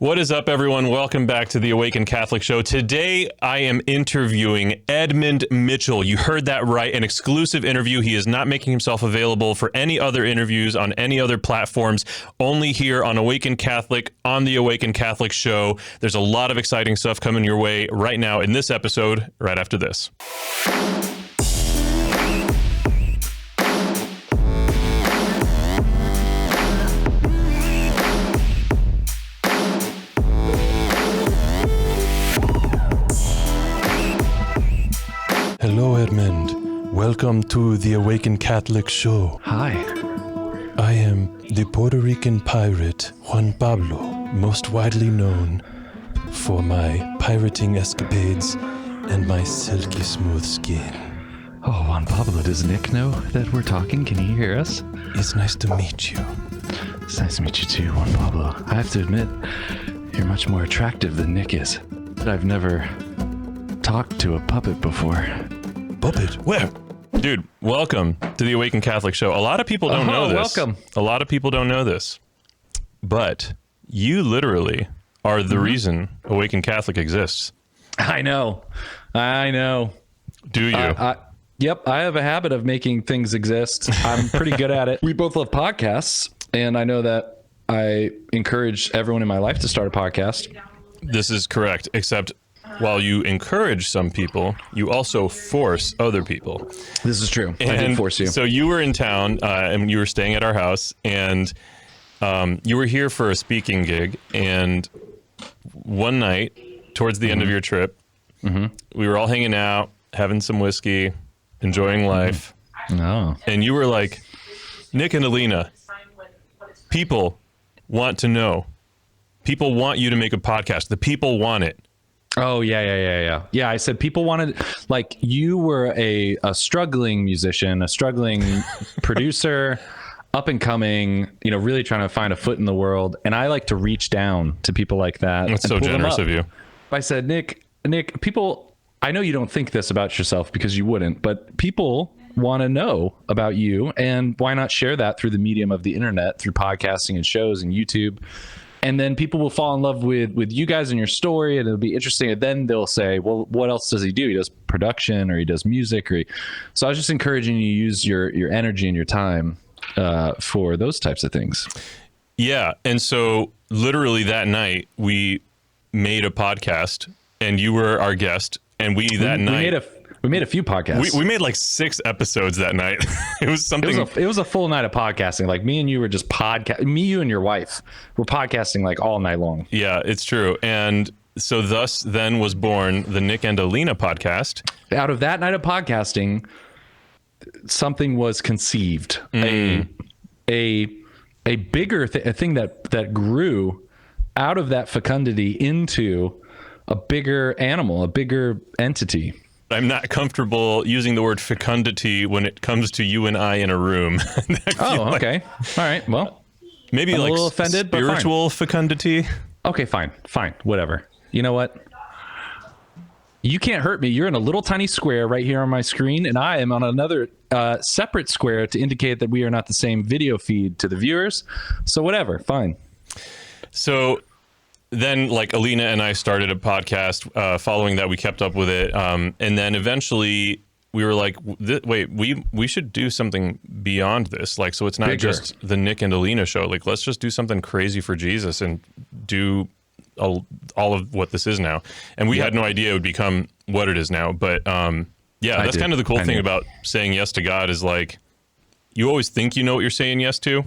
What is up, everyone? Welcome back to the AWAKEN Catholic Show. Today, I am interviewing Edmund Mitchell. You heard that right, an exclusive interview. He is not making himself available for any other interviews on any other platforms, only here on AWAKEN Catholic, on the AWAKEN Catholic Show. There's a lot of exciting stuff coming your way right now in this episode, right after this. Hello, Edmund. Welcome to the AWAKEN Catholic Show. Hi. I am the Puerto Rican pirate, Juan Pablo, most widely known for my pirating escapades and my silky smooth skin. Oh, Juan Pablo, does Nick know that we're talking? Can he hear us? It's nice to meet you. It's nice to meet you too, Juan Pablo. I have to admit, you're much more attractive than Nick is. But I've never talked to a puppet before. Puppet? Where? Dude, welcome to the AWAKEN Catholic Show. A lot of people don't know this. Welcome. A lot of people don't know this. But you literally are the reason AWAKEN Catholic exists. I know. Do you? Yep, I have a habit of making things exist. I'm pretty good at it. We both love podcasts, and I know that I encourage everyone in my life to start a podcast. This is correct, except while you encourage some people, you also force other people. This is true. And I did force you. So you were in town and you were staying at our house, and you were here for a speaking gig. And one night, towards the end of your trip, we were all hanging out, having some whiskey, enjoying life. Oh. And you were like, Nick and Alina, people want to know. People want you to make a podcast. The people want it. Oh, yeah. Yeah, I said people wanted, like, you were a struggling musician, a struggling producer, up and coming, really trying to find a foot in the world. And I like to reach down to people like that. That's so generous of you. I said, Nick, people, I know you don't think this about yourself because you wouldn't, but people want to know about you. And why not share that through the medium of the internet, through podcasting and shows and YouTube? And then people will fall in love with you guys and your story, and it'll be interesting. And then they'll say, well, what else does he do? He does production, or he does music. So I was just encouraging you to use your energy and your time for those types of things. Yeah. And so literally that night, we made a podcast, and you were our guest. And we made a few podcasts. We made like 6 episodes that night. It was something. It was a full night of podcasting. Like me and you were just you and your wife were podcasting like all night long. Yeah, it's true. And so thus then was born the Nick and Alina podcast. Out of that night of podcasting, something was conceived. A bigger a thing that grew out of that fecundity into a bigger animal, a bigger entity. I'm not comfortable using the word fecundity when it comes to you and I in a room. Oh, okay. All right. Well, maybe I'm like a little offended, spiritual fecundity. Okay, fine. Whatever. You know what? You can't hurt me. You're in a little tiny square right here on my screen, and I am on another separate square to indicate that we are not the same video feed to the viewers. So whatever. Fine. So then, like, Alina and I started a podcast. Following that, we kept up with it, and then eventually we were like, "Wait, we should do something beyond this. Like, so it's not just the Nick and Alina show. Like, let's just do something crazy for Jesus and do all of what this is now." And we had no idea it would become what it is now. But yeah, that's kind of the cool thing about saying yes to God is, like, you always think you know what you're saying yes to,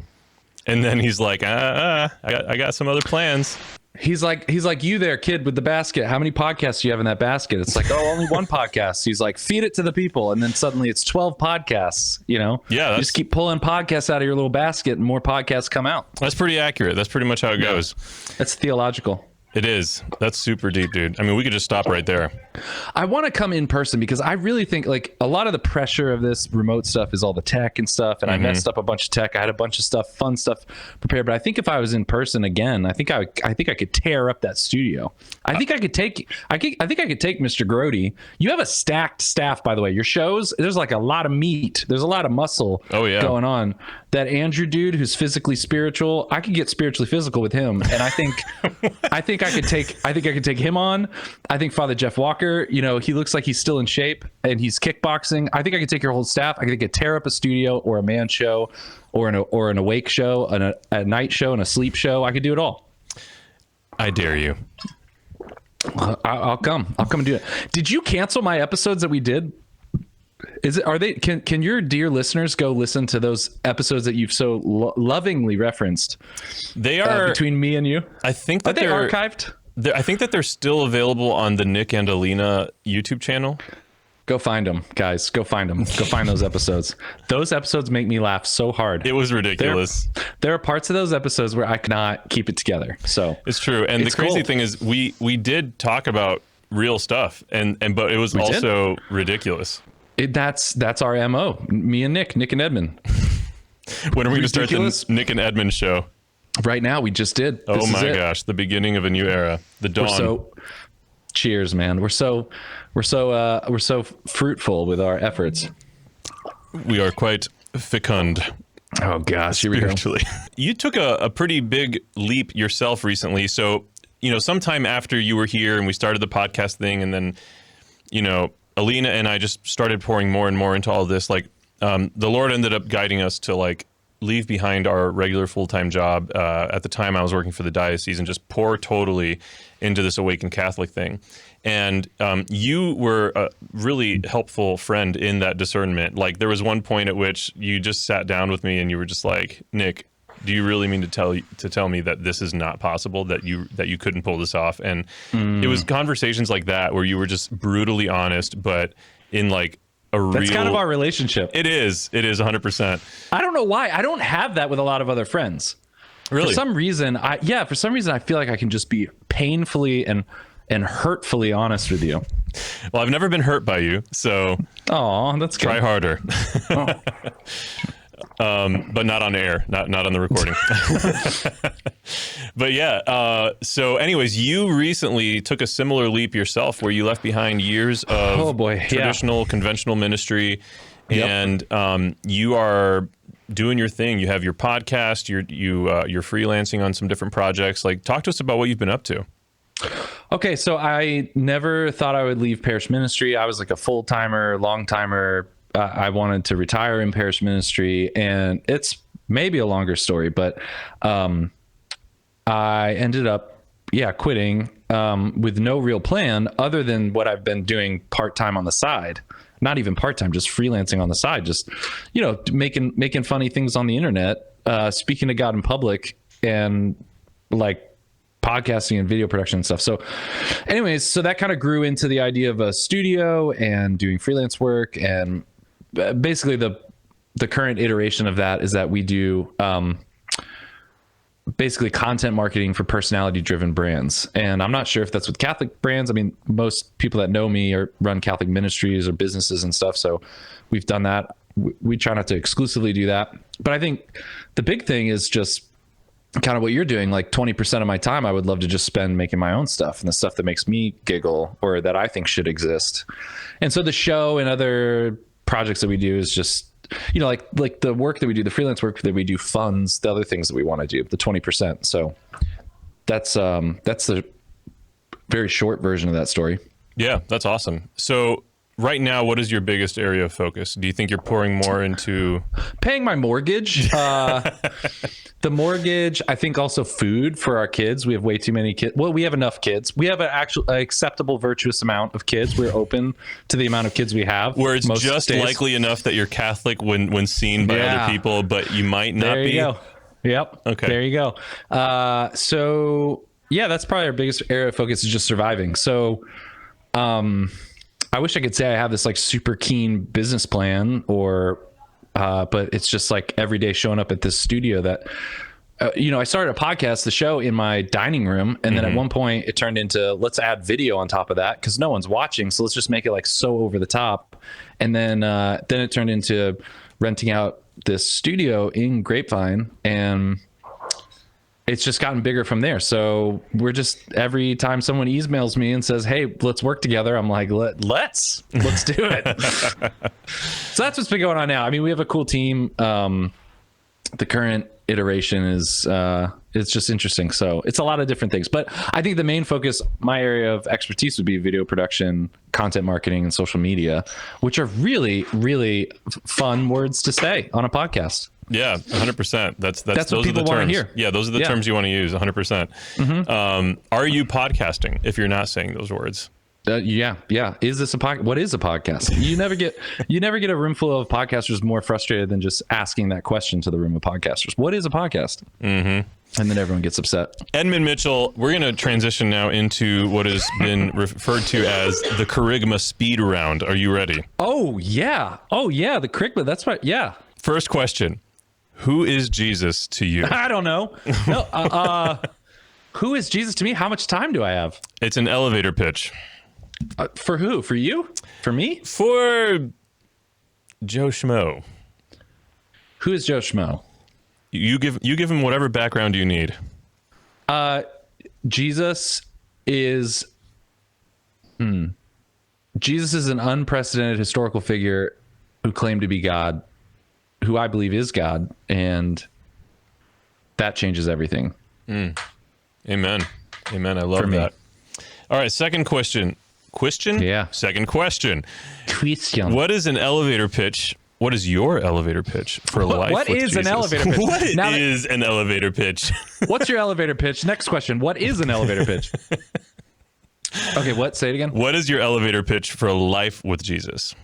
and then He's like, I got some other plans. He's like, you there, kid with the basket. How many podcasts do you have in that basket? It's like, oh, only one podcast. He's like, feed it to the people. And then suddenly it's 12 podcasts, Yeah. You just keep pulling podcasts out of your little basket and more podcasts come out. That's pretty accurate. That's pretty much how it goes. That's theological. It is. That's super deep, dude. I mean, we could just stop right there. I want to come in person because I really think like a lot of the pressure of this remote stuff is all the tech and stuff. And I messed up a bunch of tech. I had a bunch of stuff, fun stuff prepared. But I think if I was in person again, I think I could tear up that studio. I think I could take Mr. Grody. You have a stacked staff, by the way. Your shows, there's like a lot of meat. There's a lot of muscle going on. That Andrew dude who's physically spiritual, I could get spiritually physical with him. And I think I could take him on. I think Father Jeff Walker, you know, he looks like he's still in shape and he's kickboxing. I think I could take your whole staff. I could tear up a studio or a man show or an awake show, a night show and a sleep show. I could do it all. I dare you. I'll come and do it. Did you cancel my episodes that we did? Can your dear listeners go listen to those episodes that you've so lovingly referenced? They are between me and you. I think that they're archived. I think that they're still available on the Nick and Alina YouTube channel. Go find them, guys. Go find them. Go find those episodes. Those episodes make me laugh so hard. It was ridiculous. There are parts of those episodes where I cannot keep it together. So it's true. And the crazy thing is, we did talk about real stuff, but it was also ridiculous. That's our MO. Me and Nick and Edmund. When are we going to start the Nick and Edmund show? Right now, we just did. Oh my gosh, the beginning of a new era, the dawn. Cheers, man. We're so fruitful with our efforts. We are quite fecund. Oh gosh, spiritually. You took a pretty big leap yourself recently. So, you know, sometime after you were here and we started the podcast thing, and then, you know, Alina and I just started pouring more and more into all this. Like, the Lord ended up guiding us to like leave behind our regular full-time job. At the time I was working for the diocese and just pour totally into this Awaken Catholic thing. And you were a really helpful friend in that discernment. Like, there was one point at which you just sat down with me and you were just like, Nick, do you really mean to tell me that this is not possible, that you couldn't pull this off? And it was conversations like that where you were just brutally honest, but in like that's kind of our relationship. It is 100%. I don't know why. I don't have that with a lot of other friends. Really? For some reason, I feel like I can just be painfully and hurtfully honest with you. Well, I've never been hurt by you, so that's good. Try harder. But not on air, not on the recording. But yeah, so anyways, you recently took a similar leap yourself where you left behind years of traditional, conventional ministry, and you are doing your thing. You have your podcast, you're freelancing on some different projects. Like, talk to us about what you've been up to. Okay, so I never thought I would leave parish ministry. I was like a full-timer, long-timer. I wanted to retire in parish ministry, and it's maybe a longer story, but I ended up, quitting with no real plan other than what I've been doing part-time on the side. Not even part-time, just freelancing on the side, just, you know, making funny things on the internet, speaking to God in public, and like podcasting and video production and stuff. So anyways, so that kind of grew into the idea of a studio and doing freelance work. And basically the current iteration of that is that we do basically content marketing for personality driven brands. And I'm not sure if that's with Catholic brands. I mean, most people that know me run Catholic ministries or businesses and stuff. So we've done that. We try not to exclusively do that. But I think the big thing is just kind of what you're doing. Like 20% of my time, I would love to just spend making my own stuff and the stuff that makes me giggle or that I think should exist. And so the show and other projects that we do is just, you know, like the work that we do, the freelance work that we do funds the other things that we want to do, the 20%. So that's the very short version of that story. Yeah, that's awesome. So right now, what is your biggest area of focus? Do you think you're pouring more into paying my mortgage? The mortgage, I think also food for our kids. We have way too many kids. Well, we have enough kids. We have an acceptable, virtuous amount of kids. We're open to the amount of kids we have. Where it's just days. Likely enough that you're Catholic when seen by other people, but you might not be. There you go. Yep. Okay. There you go. So yeah, that's probably our biggest area of focus is just surviving. So, I wish I could say I have this like super keen business plan but it's just like every day showing up at this studio that I started a podcast, the show, in my dining room, and then at one point it turned into, let's add video on top of that because no one's watching, so let's just make it like so over the top. And then it turned into renting out this studio in Grapevine, and it's just gotten bigger from there. So we're just, every time someone emails me and says, hey, let's work together, I'm like, let's do it. So that's what's been going on now. I mean, we have a cool team. The current iteration is it's just interesting. So it's a lot of different things, but I think the main focus, my area of expertise, would be video production, content marketing, and social media, which are really, really fun words to say on a podcast. Yeah, 100%. That's what people want to hear. Yeah, those are the terms you want to use, 100%. Are you podcasting if you're not saying those words? Yeah. Is this a podcast? What is a podcast? You never get a room full of podcasters more frustrated than just asking that question to the room of podcasters. What is a podcast? And then everyone gets upset. Edmund Mitchell, we're going to transition now into what has been referred to as the Kerygma speed round. Are you ready? Oh yeah, the Kerygma. That's right. Yeah. First question: who is Jesus to you? I don't know. No. Who is Jesus to me? How much time do I have? It's an elevator pitch. For who? For you? For me? For Joe Schmo. Who is Joe Schmo? You give him whatever background you need. Jesus is an unprecedented historical figure who claimed to be God, who I believe is God, and that changes everything. Amen. I love that. All right, second question. Yeah. Second question. Question. What is an elevator pitch? What is your elevator pitch for life? What is an elevator pitch? What is an elevator pitch? What's your elevator pitch? Next question. What is an elevator pitch? Okay, what? Say it again. What is your elevator pitch for a life with Jesus?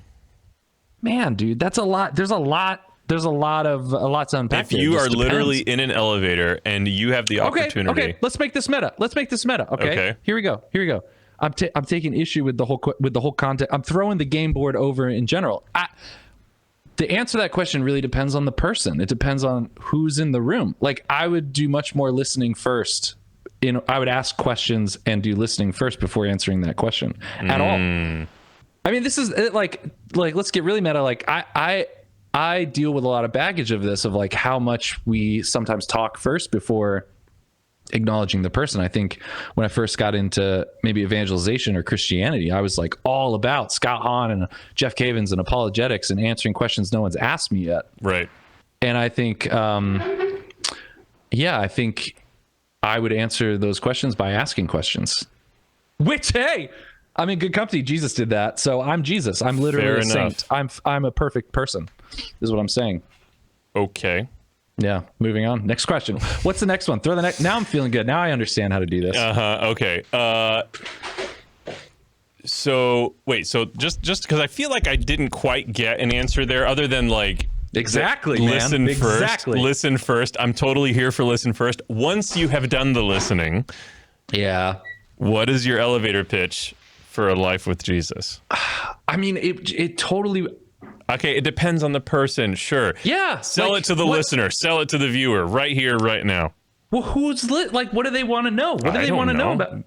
Man, dude, that's a lot. There's a lot to unpack. If you are literally in an elevator and you have the opportunity. Okay, let's make this meta. Okay. Here we go. I'm taking issue with the whole content. I'm throwing the game board over in general. The answer to that question really depends on the person. It depends on who's in the room. Like, I would do much more listening first. I would ask questions and do listening first before answering that question at all. I mean, this is like let's get really meta. Like, I deal with a lot of baggage of this, of like how much we sometimes talk first before acknowledging the person. I think when I first got into maybe evangelization or Christianity, I was like all about Scott Hahn and Jeff Cavins and apologetics and answering questions no one's asked me yet. Right. And I think, I think I would answer those questions by asking questions. Which, hey, I'm in good company. Jesus did that. So I'm Jesus. I'm literally a saint. I'm a perfect person, is what I'm saying. Okay. Yeah. Moving on. Next question. What's the next one? Throw the next. Now I'm feeling good. Now I understand how to do this. Okay. So just because I feel like I didn't quite get an answer there, other than like exactly, listen man. first. Exactly. Listen first. I'm totally here for listen first. Once you have done the listening, yeah. What is your elevator pitch for a life with Jesus? I mean, it totally. Okay, it depends on the person, sure. Yeah. Sell it to the listener. Sell it to the viewer right here, right now. Well, who's lit? Like, what do they want to know? What do they want to know about?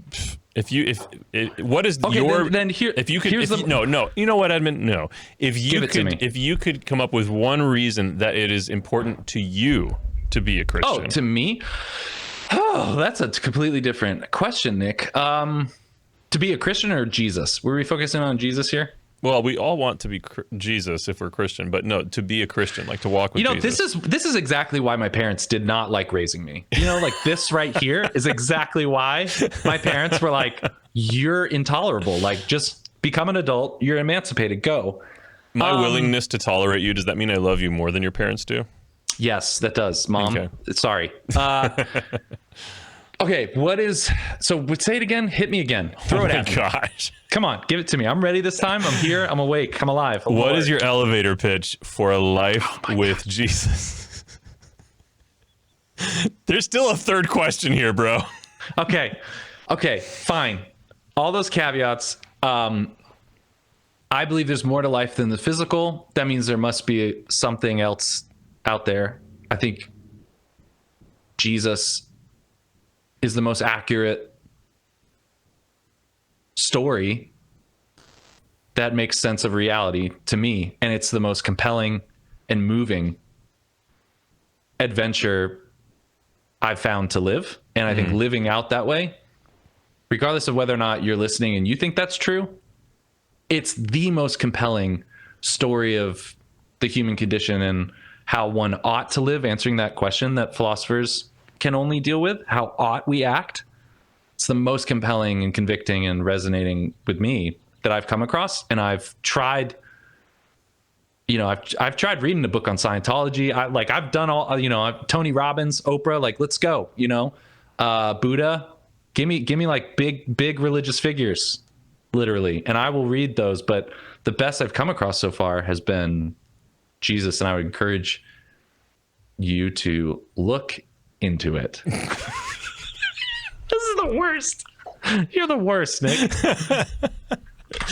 What is okay, your? Then here. If you could, no. You know what, Edmund? No. If you could come up with one reason that it is important to you to be a Christian. Oh, to me? Oh, that's a completely different question, Nick. To be a Christian or Jesus? Were we focusing on Jesus here? Well, we all want to be Jesus if we're Christian, but no, to be a Christian, like to walk with Jesus. This is exactly why my parents did not like raising me. Like this right here is exactly why my parents were like, "You're intolerable. Like, just become an adult. You're emancipated. Go." My willingness to tolerate you, does that mean I love you more than your parents do? Yes, that does, Mom. Okay. Sorry. Okay, so say it again. Hit me again. Throw it at me. Gosh. Come on, give it to me. I'm ready this time. I'm here. I'm awake. I'm alive. What is your elevator pitch for a life with Jesus? There's still a third question here, bro. Okay, fine. All those caveats. I believe there's more to life than the physical. That means there must be something else out there. I think Jesus is the most accurate story that makes sense of reality to me. And it's the most compelling and moving adventure I've found to live. And I think living out that way, regardless of whether or not you're listening and you think that's true, it's the most compelling story of the human condition and how one ought to live, answering that question that philosophers can only deal with. How ought we act? It's the most compelling and convicting and resonating with me that I've come across. And I've tried, I've tried reading a book on Scientology. I've done all, Tony Robbins, Oprah, like, let's go, Buddha, give me like big religious figures, literally. And I will read those, but the best I've come across so far has been Jesus. And I would encourage you to look into it. This is the worst. You're the worst, Nick. This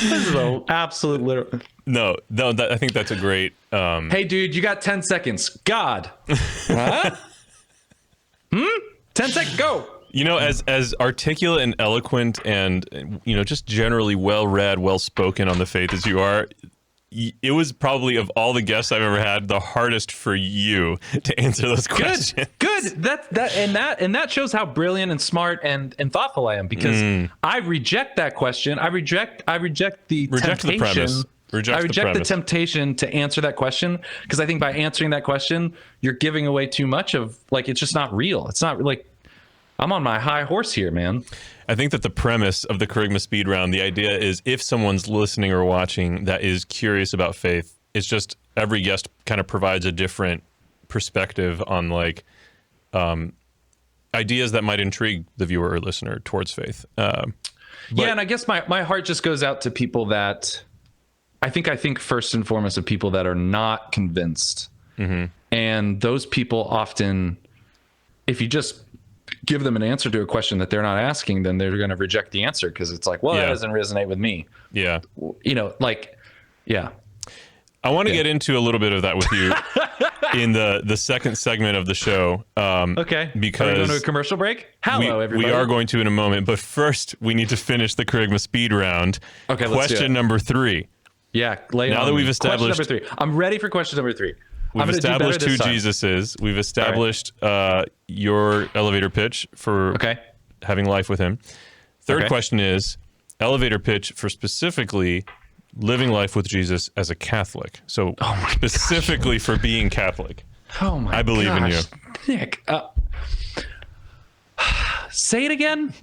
is the absolute literal. No, I think that's a great. Hey, dude, you got 10 seconds. God. Huh? 10 seconds. Go. As articulate and eloquent and, just generally well-read, well-spoken on the faith as you are, it was probably, of all the guests I've ever had, the hardest for you to answer those questions. Good. That shows how brilliant and smart and thoughtful I am, because I reject that question. I reject the temptation. I reject the temptation to answer that question, because I think by answering that question, you're giving away too much of, like, it's just not real. It's not like, I'm on my high horse here, man. I think that the premise of the Kerygma speed round, the idea is, if someone's listening or watching that is curious about faith, it's just every guest kind of provides a different perspective on, like, ideas that might intrigue the viewer or listener towards faith. And I guess my heart just goes out to people that I think first and foremost of people that are not convinced. And those people often, if you just give them an answer to a question that they're not asking, then they're going to reject the answer, because it's like, well, that doesn't resonate with me. Yeah. I want to get into a little bit of that with you in the second segment of the show. Okay. Because are we going to a commercial break? Hello, everybody. We are going to in a moment, but first we need to finish the Kerygma speed round. Okay, let's do it. Question number 3. Yeah. Now that we've established question number 3. I'm ready for question number 3. We've established who Jesus is. We've established your elevator pitch for having life with him. Third question is elevator pitch for specifically living life with Jesus as a Catholic. So specifically for being Catholic. Oh my! I believe in you, Nick. Say it again.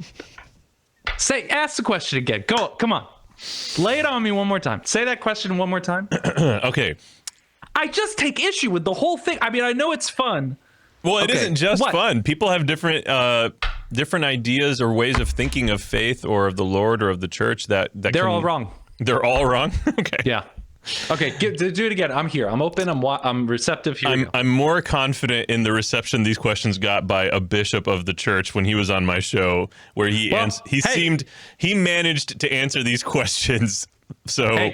Ask the question again. Go. Come on. Lay it on me one more time. Say that question one more time. Okay. I just take issue with the whole thing. I mean, I know it's fun. Well, it isn't just fun. People have different ideas or ways of thinking of faith or of the Lord or of the church that they're all wrong. They're all wrong? Okay. Yeah. Okay, do it again. I'm here. I'm open. I'm receptive here. I'm more confident in the reception these questions got by a bishop of the church when he was on my show, where he managed to answer these questions. So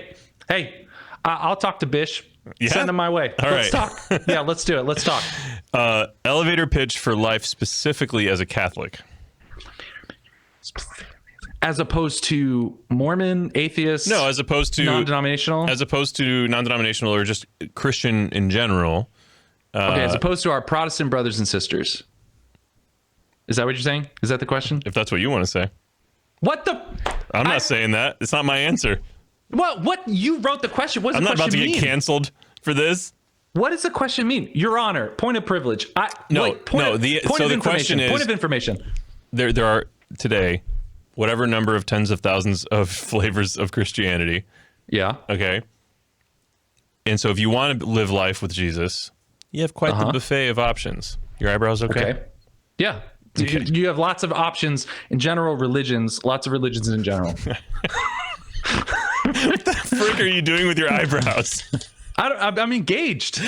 hey, I'll talk to Bish. Yeah? Send them my way. Let's talk. Yeah, let's do it. Let's talk. Elevator pitch for life specifically as a Catholic. As opposed to Mormon, atheist? No, as opposed to non-denominational? As opposed to non-denominational or just Christian in general. As opposed to our Protestant brothers and sisters. Is that what you're saying? Is that the question? If that's what you want to say. What the? I'm not saying that. It's not my answer. What? You wrote the question. What does the question mean? I'm not about to get canceled for this. What does the question mean? Your Honor, point of privilege. The question is, point of information. There are today whatever number of tens of thousands of flavors of Christianity. Yeah. Okay. And so if you want to live life with Jesus, you have quite the buffet of options. Your eyebrows okay? Yeah. Okay. You have lots of options in general religions, lots of religions in general. What the frick are you doing with your eyebrows? I'm engaged.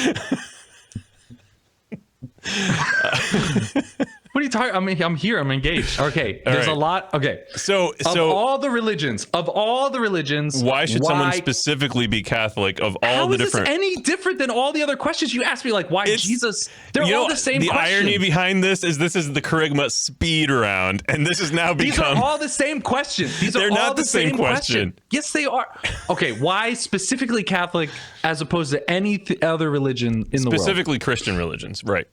What are you talking? I mean, I'm here. I'm engaged. Okay. There's a lot. Okay. So of all the religions, why should someone specifically be Catholic of all the different? How is this any different than all the other questions you asked me? Like, why Jesus? They're all the same questions. The irony behind this is the Kerygma speed round, and this has now become. These are all the same questions. They're not the same question. Yes, they are. Okay. Why specifically Catholic as opposed to any other religion in the world? Specifically Christian religions, right?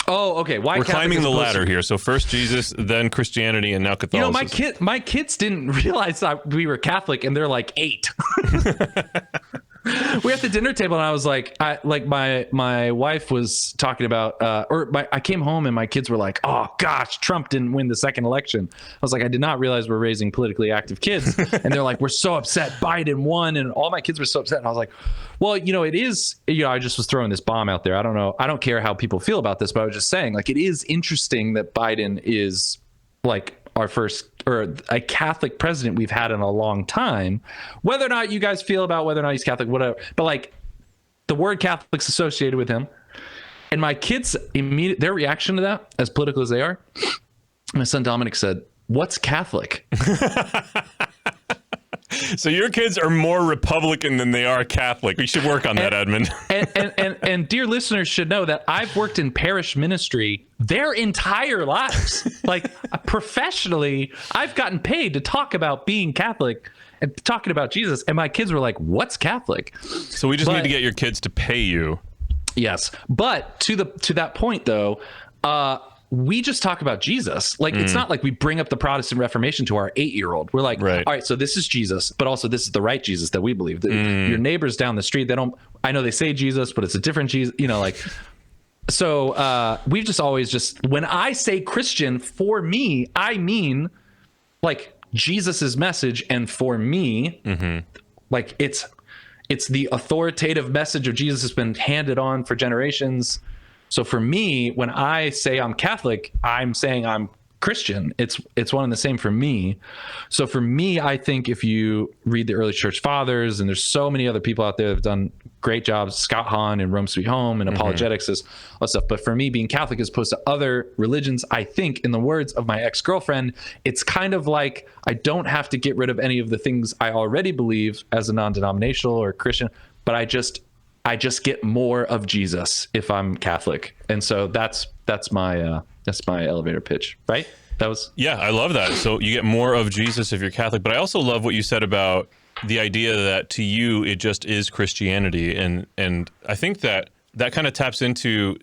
Oh, okay. Why we're Catholic climbing the ladder here? So first Jesus, then Christianity, and now Catholicism. My kids didn't realize that we were Catholic, and they're like 8. We're at the dinner table, and I was like, my wife was talking about, I came home and my kids were like, "Oh gosh, Trump didn't win the second election." I was like, I did not realize we're raising politically active kids, and they're like, "We're so upset Biden won," and all my kids were so upset. And I was like, well, it is, I just was throwing this bomb out there. I don't know. I don't care how people feel about this, but I was just saying, like, it is interesting that Biden is like our first or a Catholic president we've had in a long time. Whether or not you guys feel about whether or not he's Catholic, whatever, but like the word Catholic's associated with him. And my kids their reaction to that, as political as they are, my son Dominic said, "What's Catholic?" So your kids are more Republican than they are Catholic. We should work on that, Edmund. and dear listeners should know that I've worked in parish ministry their entire lives. Like professionally, I've gotten paid to talk about being Catholic and talking about Jesus. And my kids were like, "What's Catholic?" So we just need to get your kids to pay you. Yes. But to that point, though, we just talk about Jesus. Like, it's not like we bring up the Protestant Reformation to our 8-year-old. We're like, all right, so this is Jesus, but also this is the right Jesus that we believe. Your neighbors down the street, I know they say Jesus, but it's a different Jesus, so we've just always when I say Christian, for me, I mean like Jesus's message. And for me, like it's the authoritative message of Jesus has been handed on for generations. So for me, when I say I'm Catholic, I'm saying I'm Christian. It's one and the same for me. So for me, I think if you read the early church fathers, and there's so many other people out there that have done great jobs, Scott Hahn and Rome Sweet Home and apologetics is all that stuff. But for me, being Catholic as opposed to other religions, I think, in the words of my ex-girlfriend, it's kind of like I don't have to get rid of any of the things I already believe as a non-denominational or Christian, but I just get more of Jesus if I'm Catholic. And so that's my elevator pitch, right? Yeah, I love that. So you get more of Jesus if you're Catholic, but I also love what you said about the idea that to you it just is Christianity, and I think that kind of taps into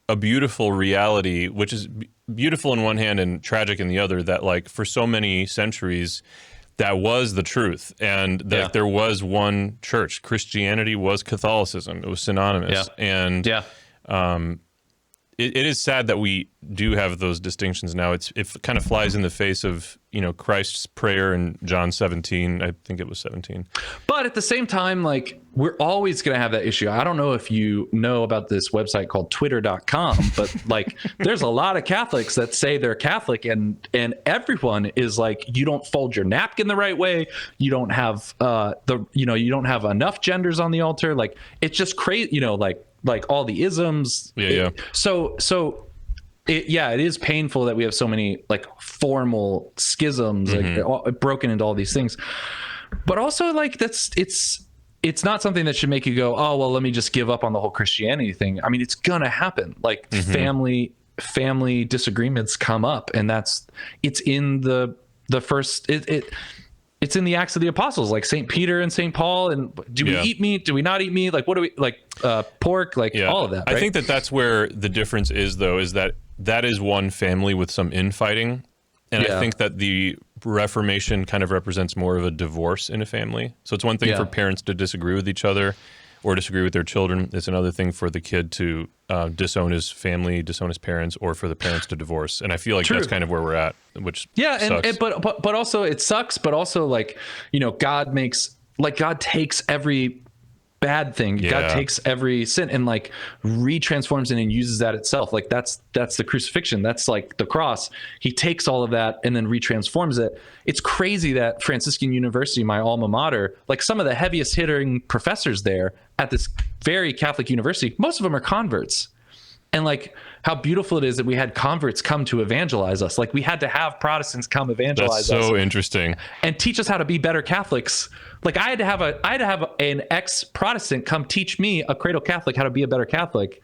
a beautiful reality, which is beautiful in one hand and tragic in the other, that like for so many centuries that was the truth, and that there was one church. Christianity was Catholicism. It was synonymous. And it is sad that we do have those distinctions now. It kind of flies in the face of, Christ's prayer in John 17. I think it was 17. But at the same time, like, we're always going to have that issue. I don't know if you know about this website called twitter.com, but like there's a lot of Catholics that say they're Catholic, and everyone is like, you don't fold your napkin the right way. You don't have you don't have enough genders on the altar. Like, it's just crazy, like all the isms. It is painful that we have so many like formal schisms, like broken into all these things. But also, like, it's not something that should make you go, oh well, let me just give up on the whole Christianity thing. I mean, it's gonna happen. Like family disagreements come up, and it's in the first it's in the Acts of the Apostles, like St. Peter and St. Paul. And do we eat meat? Do we not eat meat? Like, what do we like? Pork? Like all of that. Right? I think that's where the difference is, though, is that is one family with some infighting. And I think that the Reformation kind of represents more of a divorce in a family. So it's one thing for parents to disagree with each other or disagree with their children. It's another thing for the kid to disown his family, disown his parents, or for the parents to divorce. And I feel like that's kind of where we're at, which sucks. But also it sucks. But also, like, God takes every bad thing. God takes every sin and like retransforms it and uses that itself. Like that's the crucifixion. That's like the cross. He takes all of that and then retransforms it. It's crazy that Franciscan University, my alma mater, like some of the heaviest hitting professors there at this very Catholic university, most of them are converts. And like how beautiful it is that we had converts come to evangelize us. Like we had to have Protestants come evangelize That's us so interesting. and teach us how to be better Catholics. Like I had to have an ex-Protestant come teach me, a cradle Catholic, how to be a better Catholic.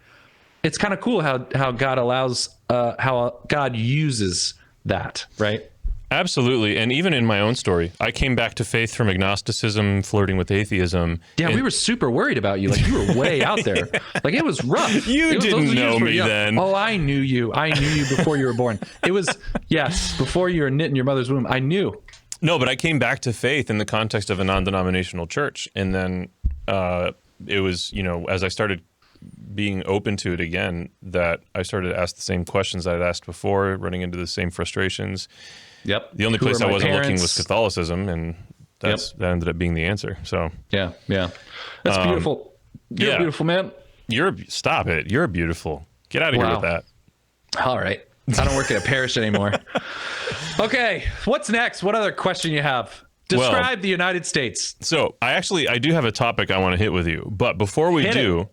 It's kind of cool how God allows, how God uses that, right? Absolutely. And even in my own story, I came back to faith from agnosticism, flirting with atheism. Yeah, we were super worried about you. Like you were way out there. Like it was rough. You didn't know me then. Oh, I knew you. I knew you before you were born. It was, yes, before you were knit in your mother's womb. I knew. No, but I came back to faith in the context of a non-denominational church. And then it was, as I started being open to it again, that I started to ask the same questions I'd asked before, running into the same frustrations. Yep. The only place I wasn't looking was Catholicism, and that ended up being the answer. So yeah. That's beautiful. You're a beautiful man. Stop it. You're beautiful. Get out of here with that. All right. I don't work at a parish anymore. Okay. What's next? What other question you have? Describe the United States. So I do have a topic I want to hit with you, but before we do,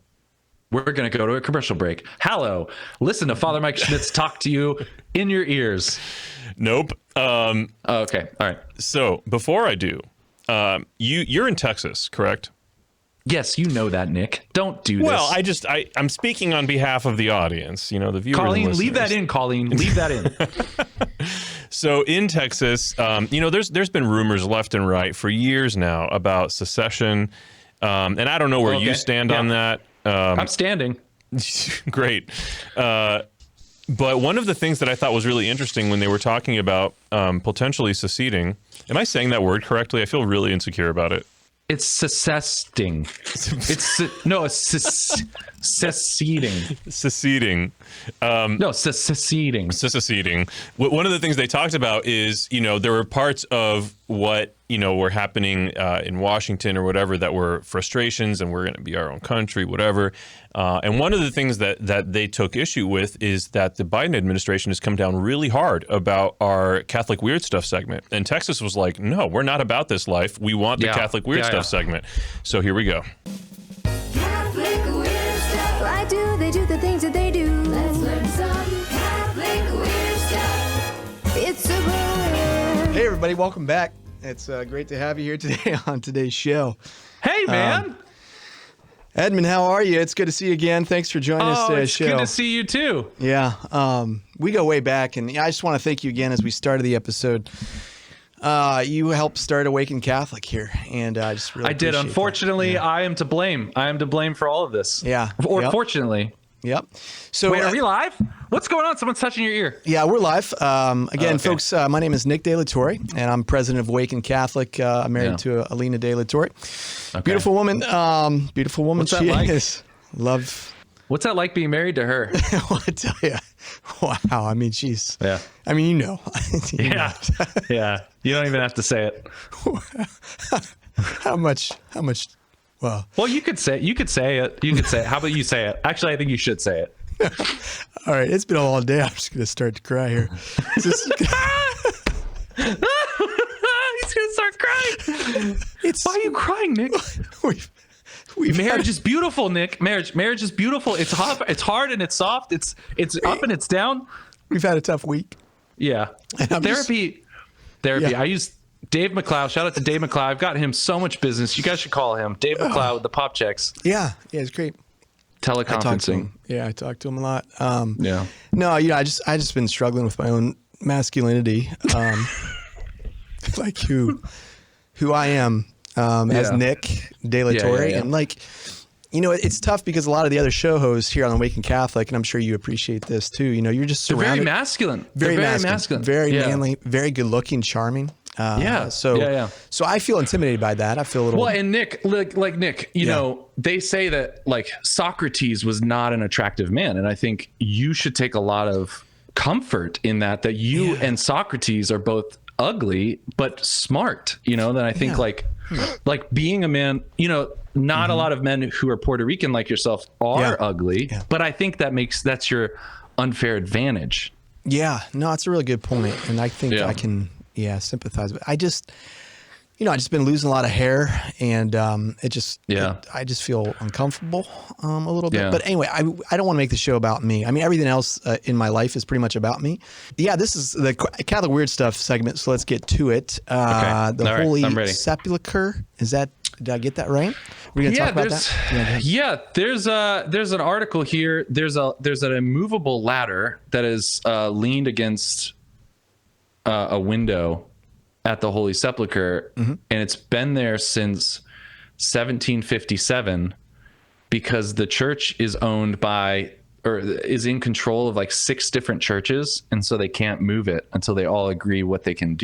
we're going to go to a commercial break. Hello. Listen to Father Mike Schmitz talk to you in your ears. Nope. Okay. All right. So before I do, you're in Texas, correct? Yes, you know that, Nick. Don't do this. Well, I'm speaking on behalf of the audience, the viewers. Colleen, and leave that in, Colleen. Leave that in. So in Texas, there's been rumors left and right for years now about secession. And I don't know where you stand on that. I'm standing. Great. But one of the things that I thought was really interesting when they were talking about potentially seceding, am I saying that word correctly? I feel really insecure about it. It's seceding. It's seceding. Seceding. Seceding. Seceding. One of the things they talked about is, there were parts of what, were happening in Washington or whatever that were frustrations, and we're going to be our own country, whatever. And one of the things that they took issue with is that the Biden administration has come down really hard about our Catholic Weird Stuff segment. And Texas was like, no, we're not about this life. We want the Catholic Weird Stuff segment. So here we go. Catholic Weird Stuff. Why do they do the things that they do? Let's learn some Catholic Weird Stuff. It's a weird. Hey everybody, welcome back. It's great to have you here today on today's show. Hey man. Edmund, how are you? It's good to see you again. Thanks for joining us today's show. It's good to see you too. Yeah, we go way back, and I just want to thank you again as we started the episode. You helped start Awaken Catholic here, and I just really did. Unfortunately, I am to blame. I am to blame for all of this. Yeah. Or fortunately. Yep. So wait, are we live? What's going on? Someone's touching your ear. Yeah, we're live. Again, folks, my name is Nick De La Torre, and I'm president of Awaken Catholic. I'm married to Alina De La Torre. Okay. Beautiful woman. Beautiful woman. What's that like? Love. What's that like being married to her? I tell you. Wow. I mean, she's. Yeah. I mean, you know. Yeah. You don't even have to say it. How much? Well, you could say it. You could say it. How about you say it? Actually, I think you should say it. All right. It's been a long day. I'm just going to start to cry here. He's going to start crying. Why are you crying, Nick? Marriage is beautiful, Nick. Marriage is beautiful. It's hot. It's hard and it's soft. It's up and it's down. We've had a tough week. Yeah. Therapy. Yeah. I use Dave McLeod. Shout out to Dave McLeod. I've got him so much business. You guys should call him. Dave McLeod with the pop checks. Yeah, it's great. Teleconferencing. I talk to him a lot. Yeah. No, I just been struggling with my own masculinity, like who I am as Nick De La Torre, and it's tough because a lot of the other show hosts here on Awaken Catholic, and I'm sure you appreciate this too. You're just surrounded. They're very masculine. Very masculine. Very manly. Very good looking. Charming. So I feel intimidated by that. I feel a little. Well, and Nick, like Nick, you know, they say that like Socrates was not an attractive man, and I think you should take a lot of comfort in that you and Socrates are both ugly but smart. Then I think like being a man, not a lot of men who are Puerto Rican like yourself are ugly, but I think that's your unfair advantage. Yeah, no, it's a really good point, and I think I can sympathize. But I just been losing a lot of hair, and I just feel uncomfortable a little bit. Yeah. But anyway, I don't want to make the show about me. I mean, everything else in my life is pretty much about me. Yeah, this is the Catholic Weird Stuff segment, so let's get to it. The Holy Sepulchre, did I get that right? We're gonna talk about that. Yeah, there's an article here. There's an immovable ladder that is leaned against a window at the Holy Sepulchre, and it's been there since 1757 because the church is owned by or is in control of like 6 different churches, and so they can't move it until they all agree what they should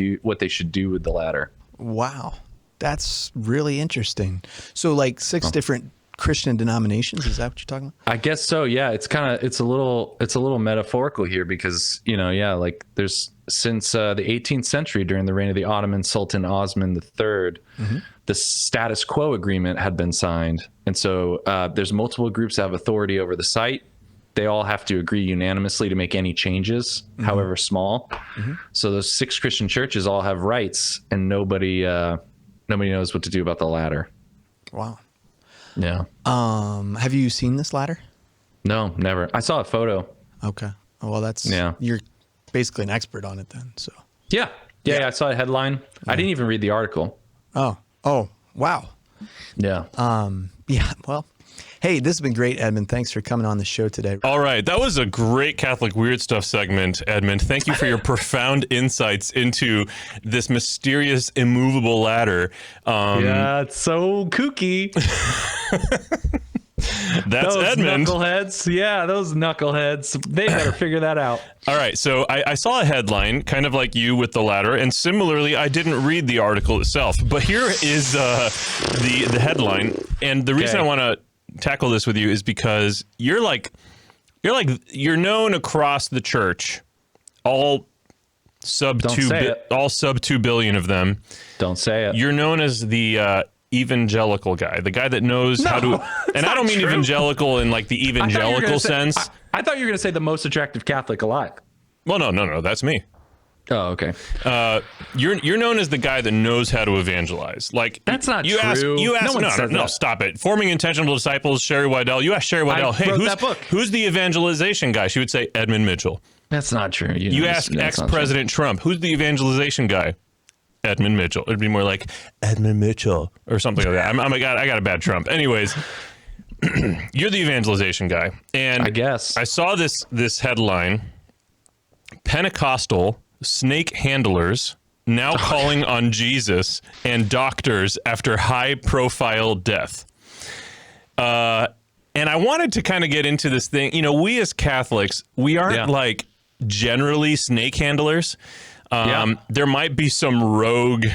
do with the ladder. Wow, that's really interesting. So like 6 different Christian denominations, is that what you're talking about? I guess so. Yeah, it's a little metaphorical here because like there's since the 18th century during the reign of the Ottoman Sultan Osman III, the status quo agreement had been signed, and so there's multiple groups that have authority over the site. They all have to agree unanimously to make any changes, however small. So those 6 Christian churches all have rights, and nobody knows what to do about the ladder. Wow. Yeah. Have you seen this ladder? No, never. I saw a photo. Okay. Well, you're basically an expert on it then. So. Yeah. I saw a headline. I didn't even read the article. Oh, wow. Yeah. Yeah. Well, hey, this has been great, Edmund. Thanks for coming on the show today. All right. That was a great Catholic Weird Stuff segment, Edmund. Thank you for your profound insights into this mysterious immovable ladder. Yeah, it's so kooky. That's those Edmund. Knuckleheads. Yeah, those knuckleheads. They better figure that out. All right. So I saw a headline, kind of like you with the ladder, and similarly, I didn't read the article itself. But here is the headline, and the reason I want to tackle this with you is because you're known across the church, all sub 2 billion of them. Don't say it. You're known as the evangelical guy, the guy that knows how to, and I don't mean evangelical in like the evangelical sense. I thought you were going to say the most attractive Catholic alive. Well, no, that's me. Oh, okay. You're known as the guy that knows how to evangelize. Like that's not true. You ask. No, stop it. Forming Intentional Disciples, Sherry Weidel. You ask Sherry Weidel, who's the evangelization guy? She would say Edmund Mitchell. That's not true. You ask ex-President Trump, who's the evangelization guy? Edmund Mitchell. It'd be more like Edmund Mitchell or something like that. I got a bad Trump. Anyways, you're the evangelization guy, and I guess I saw this headline: Pentecostal snake handlers now calling on Jesus and doctors after high-profile death. And I wanted to kind of get into this thing. We as Catholics, we aren't like generally snake handlers. There might be some rogue.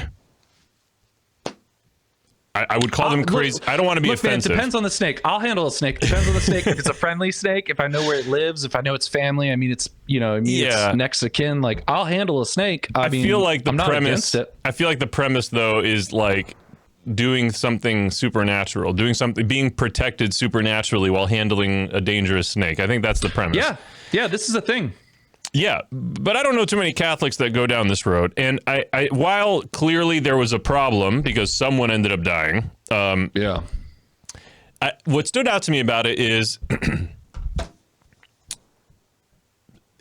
I would call them crazy. I don't want to be offensive. Man, depends on the snake. I'll handle a snake. Depends on the snake. If it's a friendly snake, if I know where it lives, if I know its family, it's next of kin. Like I'll handle a snake. I feel like the premise. I feel like the premise though is like doing something supernatural, being protected supernaturally while handling a dangerous snake. I think that's the premise. Yeah. This is a thing. Yeah, but I don't know too many Catholics that go down this road. And I while clearly there was a problem because someone ended up dying. What stood out to me about it is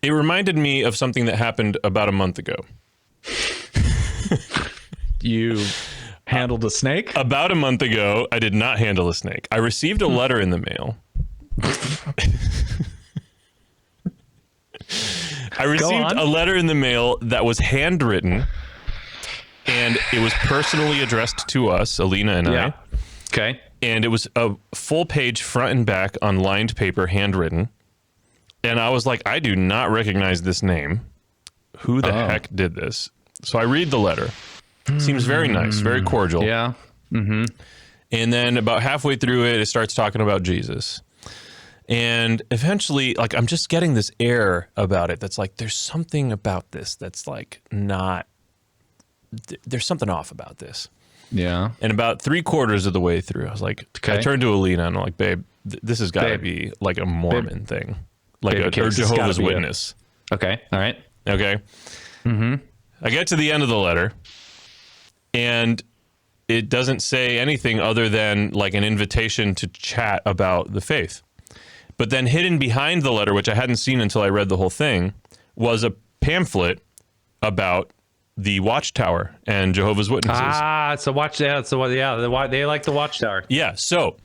it reminded me of something that happened about a month ago. You handled a snake? About a month ago, I did not handle a snake. I received a letter in the mail. I received a letter in the mail that was handwritten, and it was personally addressed to us, Alina and I. Okay. And it was a full page front and back on lined paper, handwritten. And I was like, I do not recognize this name. Who the heck did this? So I read the letter. Seems very nice, very cordial. Yeah. Mm-hmm. And then about halfway through it, it starts talking about Jesus. And eventually, like, I'm just getting this air about it that's like, there's something about this that's like not, there's something off about this. Yeah. And about 3/4 of the way through, I was like, I turned to Alina and I'm like, babe, this has got to be like a Mormon thing, like a Jehovah's Witness. Okay. All right. Okay. Mm-hmm. I get to the end of the letter and it doesn't say anything other than like an invitation to chat about the faith. But then hidden behind the letter, which I hadn't seen until I read the whole thing, was a pamphlet about the Watchtower and Jehovah's Witnesses. It's a watch. Yeah, they like the Watchtower. Yeah. So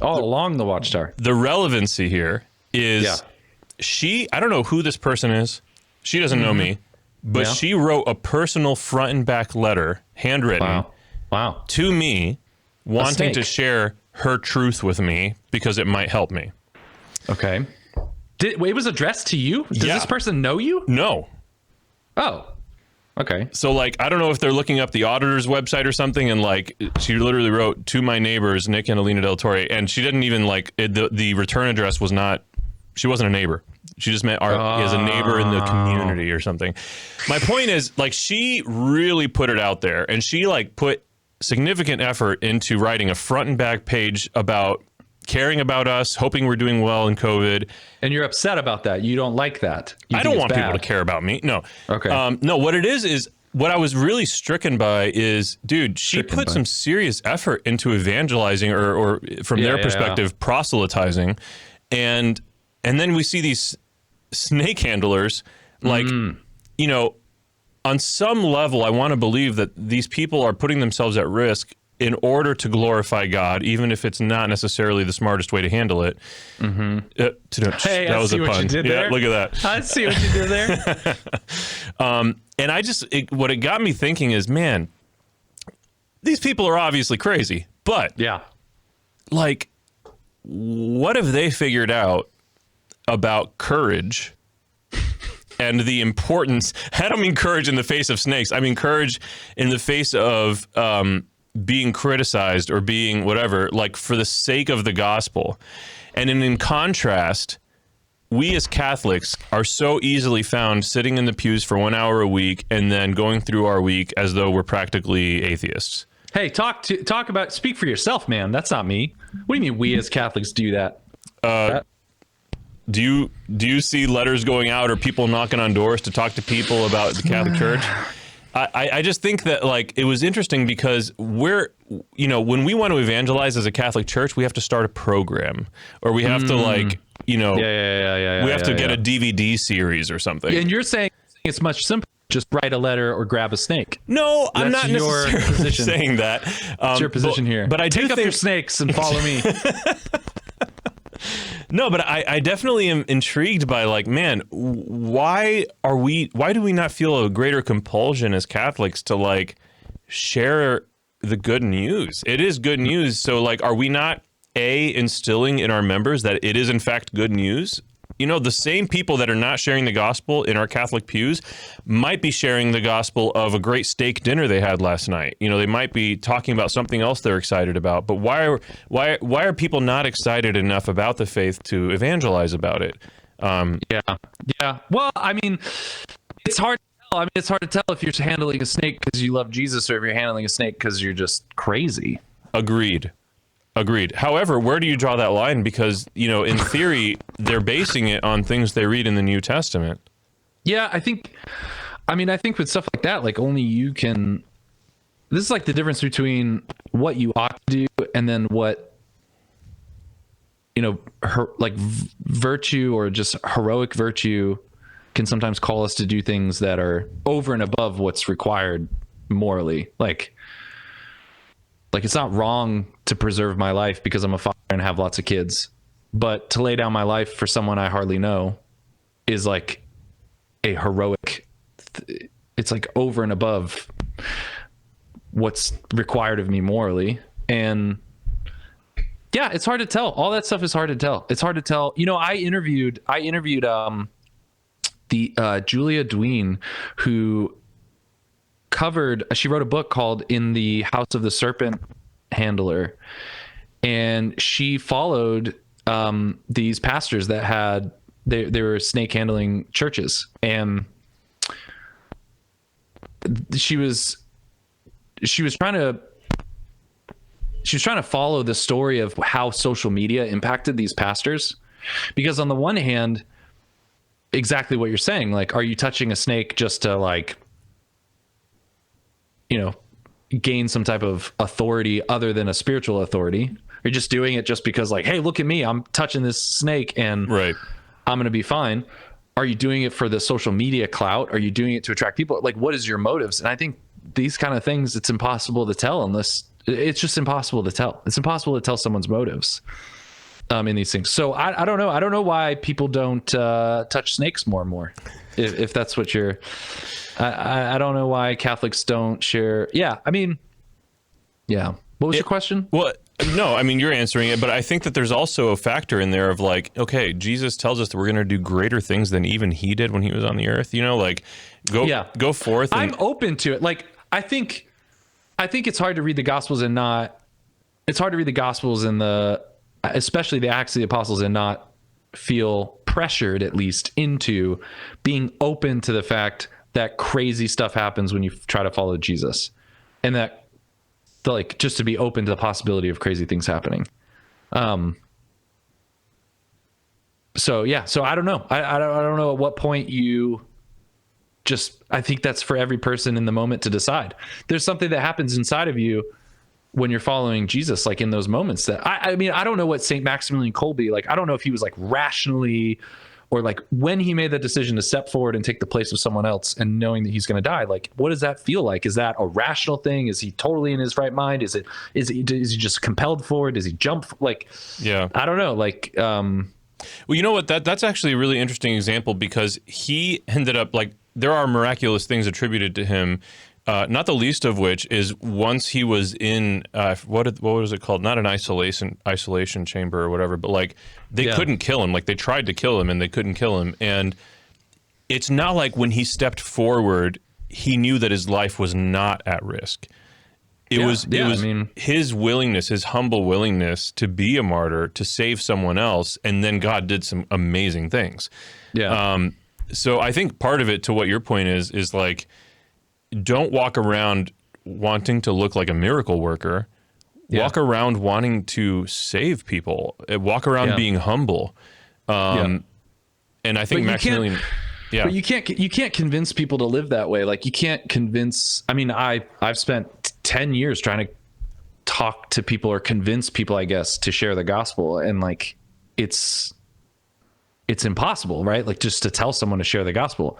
all along the Watchtower. The relevancy here is I don't know who this person is. She doesn't know me, but she wrote a personal front and back letter, handwritten, to me, wanting to share her truth with me because it might help me. Okay. It was addressed to you? Does this person know you? No. Oh. Okay. So, like, I don't know if they're looking up the auditor's website or something, and, like, she literally wrote, to my neighbors, Nick and Alina Del Torre, and she didn't even, like, the return address was not, she wasn't a neighbor. She just met as a neighbor in the community or something. My point is, like, she really put it out there, and she, like, put significant effort into writing a front and back page about caring about us, hoping we're doing well in COVID. And you're upset about that. You don't like that. I don't want people to care about me. No. Okay. No, what it is what I was really stricken by is, dude, she put some serious effort into evangelizing or from their perspective, proselytizing. And then we see these snake handlers, like, you know, on some level, I want to believe that these people are putting themselves at risk in order to glorify God, even if it's not necessarily the smartest way to handle it. Hey, that was a pun. What you did there. Look at that. I see what you did there. And what it got me thinking is, man, these people are obviously crazy, but like, what have they figured out about courage and the importance? I don't mean courage in the face of snakes. I mean courage in the face of being criticized or being whatever, like, for the sake of the gospel. And in contrast, we as Catholics are so easily found sitting in the pews for 1 hour a week and then going through our week as though we're practically atheists. Hey, speak for yourself, man. That's not me. What do you mean we as Catholics do that? Do you see letters going out or people knocking on doors to talk to people about the Catholic Church? I just think that, like, it was interesting because when we want to evangelize as a Catholic Church, we have to start a program, or we have to, like, we have to get a DVD series or something. And you're saying it's much simpler. Just write a letter or grab a snake. No, I'm not necessarily saying that. It's your position here. But I take up your snakes and follow me. No, but I definitely am intrigued by, like, man, why do we not feel a greater compulsion as Catholics to, like, share the good news? It is good news. So, like, are we not instilling in our members that it is in fact good news? You know, the same people that are not sharing the gospel in our Catholic pews might be sharing the gospel of a great steak dinner they had last night. You know, they might be talking about something else they're excited about. But why are people not excited enough about the faith to evangelize about it? Yeah. Well, I mean, it's hard to tell. It's hard to tell if you're handling a snake because you love Jesus or if you're handling a snake because you're just crazy. Agreed. However, where do you draw that line? Because, in theory, they're basing it on things they read in the New Testament. Yeah, I think with stuff like that, like, only you can. This is like the difference between what you ought to do and then what, virtue or just heroic virtue can sometimes call us to do things that are over and above what's required morally. Like it's not wrong to preserve my life because I'm a father and have lots of kids, but to lay down my life for someone I hardly know is like a heroic. It's like over and above what's required of me morally. And yeah, it's hard to tell. All that stuff is hard to tell. It's hard to tell. I interviewed the Julia Dween, who she wrote a book called In the House of the Serpent Handler, and she followed these pastors that had they were snake handling churches, and she was trying to follow the story of how social media impacted these pastors, because on the one hand, exactly what you're saying, like, are you touching a snake just to, like, gain some type of authority other than a spiritual authority. You're just doing it just because like, hey, look at me, I'm touching this snake and right. I'm going to be fine. Are you doing it for the social media clout? Are you doing it to attract people? Like, what is your motives? And I think these kind of things, it's impossible to tell unless it's just impossible to tell. It's impossible to tell someone's motives in these things. So I don't know. I don't know why people don't touch snakes more and more. If that's what you're, I don't know why Catholics don't share. Yeah. I mean, yeah. What was your question? Well, no, I mean, you're answering it, but I think that there's also a factor in there of like, okay, Jesus tells us that we're going to do greater things than even he did when he was on the earth, you know, like go forth. And, I'm open to it. Like, I think it's hard to read the Gospels and especially the Acts of the Apostles and not feel pressured at least into being open to the fact that crazy stuff happens when you try to follow Jesus, and that like just to be open to the possibility of crazy things happening. So I don't know. I don't know at what point you just, I think that's for every person in the moment to decide. There's something that happens inside of you when you're following Jesus, like in those moments that I mean, I don't know what St. Maximilian Kolbe, like, I don't know if he was like rationally, or like when he made the decision to step forward and take the place of someone else and knowing that he's going to die, like, what does that feel like? Is that a rational thing? Is he totally in his right mind? Is he just compelled forward? Does he jump? Like, yeah, I don't know. Like, well, you know what, that's actually a really interesting example, because he ended up like, there are miraculous things attributed to him. Not the least of which is once he was in what was it called? Not an isolation chamber or whatever, but like they couldn't kill him. Like they tried to kill him and they couldn't kill him. And it's not like when he stepped forward, he knew that his life was not at risk. It was his willingness, his humble willingness to be a martyr, to save someone else, and then God did some amazing things. Yeah. So I think part of it, to what your point is like, don't walk around wanting to look like a miracle worker. Walk around wanting to save people. Walk around being humble. And I think Maximilian, but you can't convince people to live that way. Like you can't convince. I mean, I've spent 10 years trying to talk to people or convince people, I guess, to share the gospel, and like it's impossible, right? Like just to tell someone to share the gospel.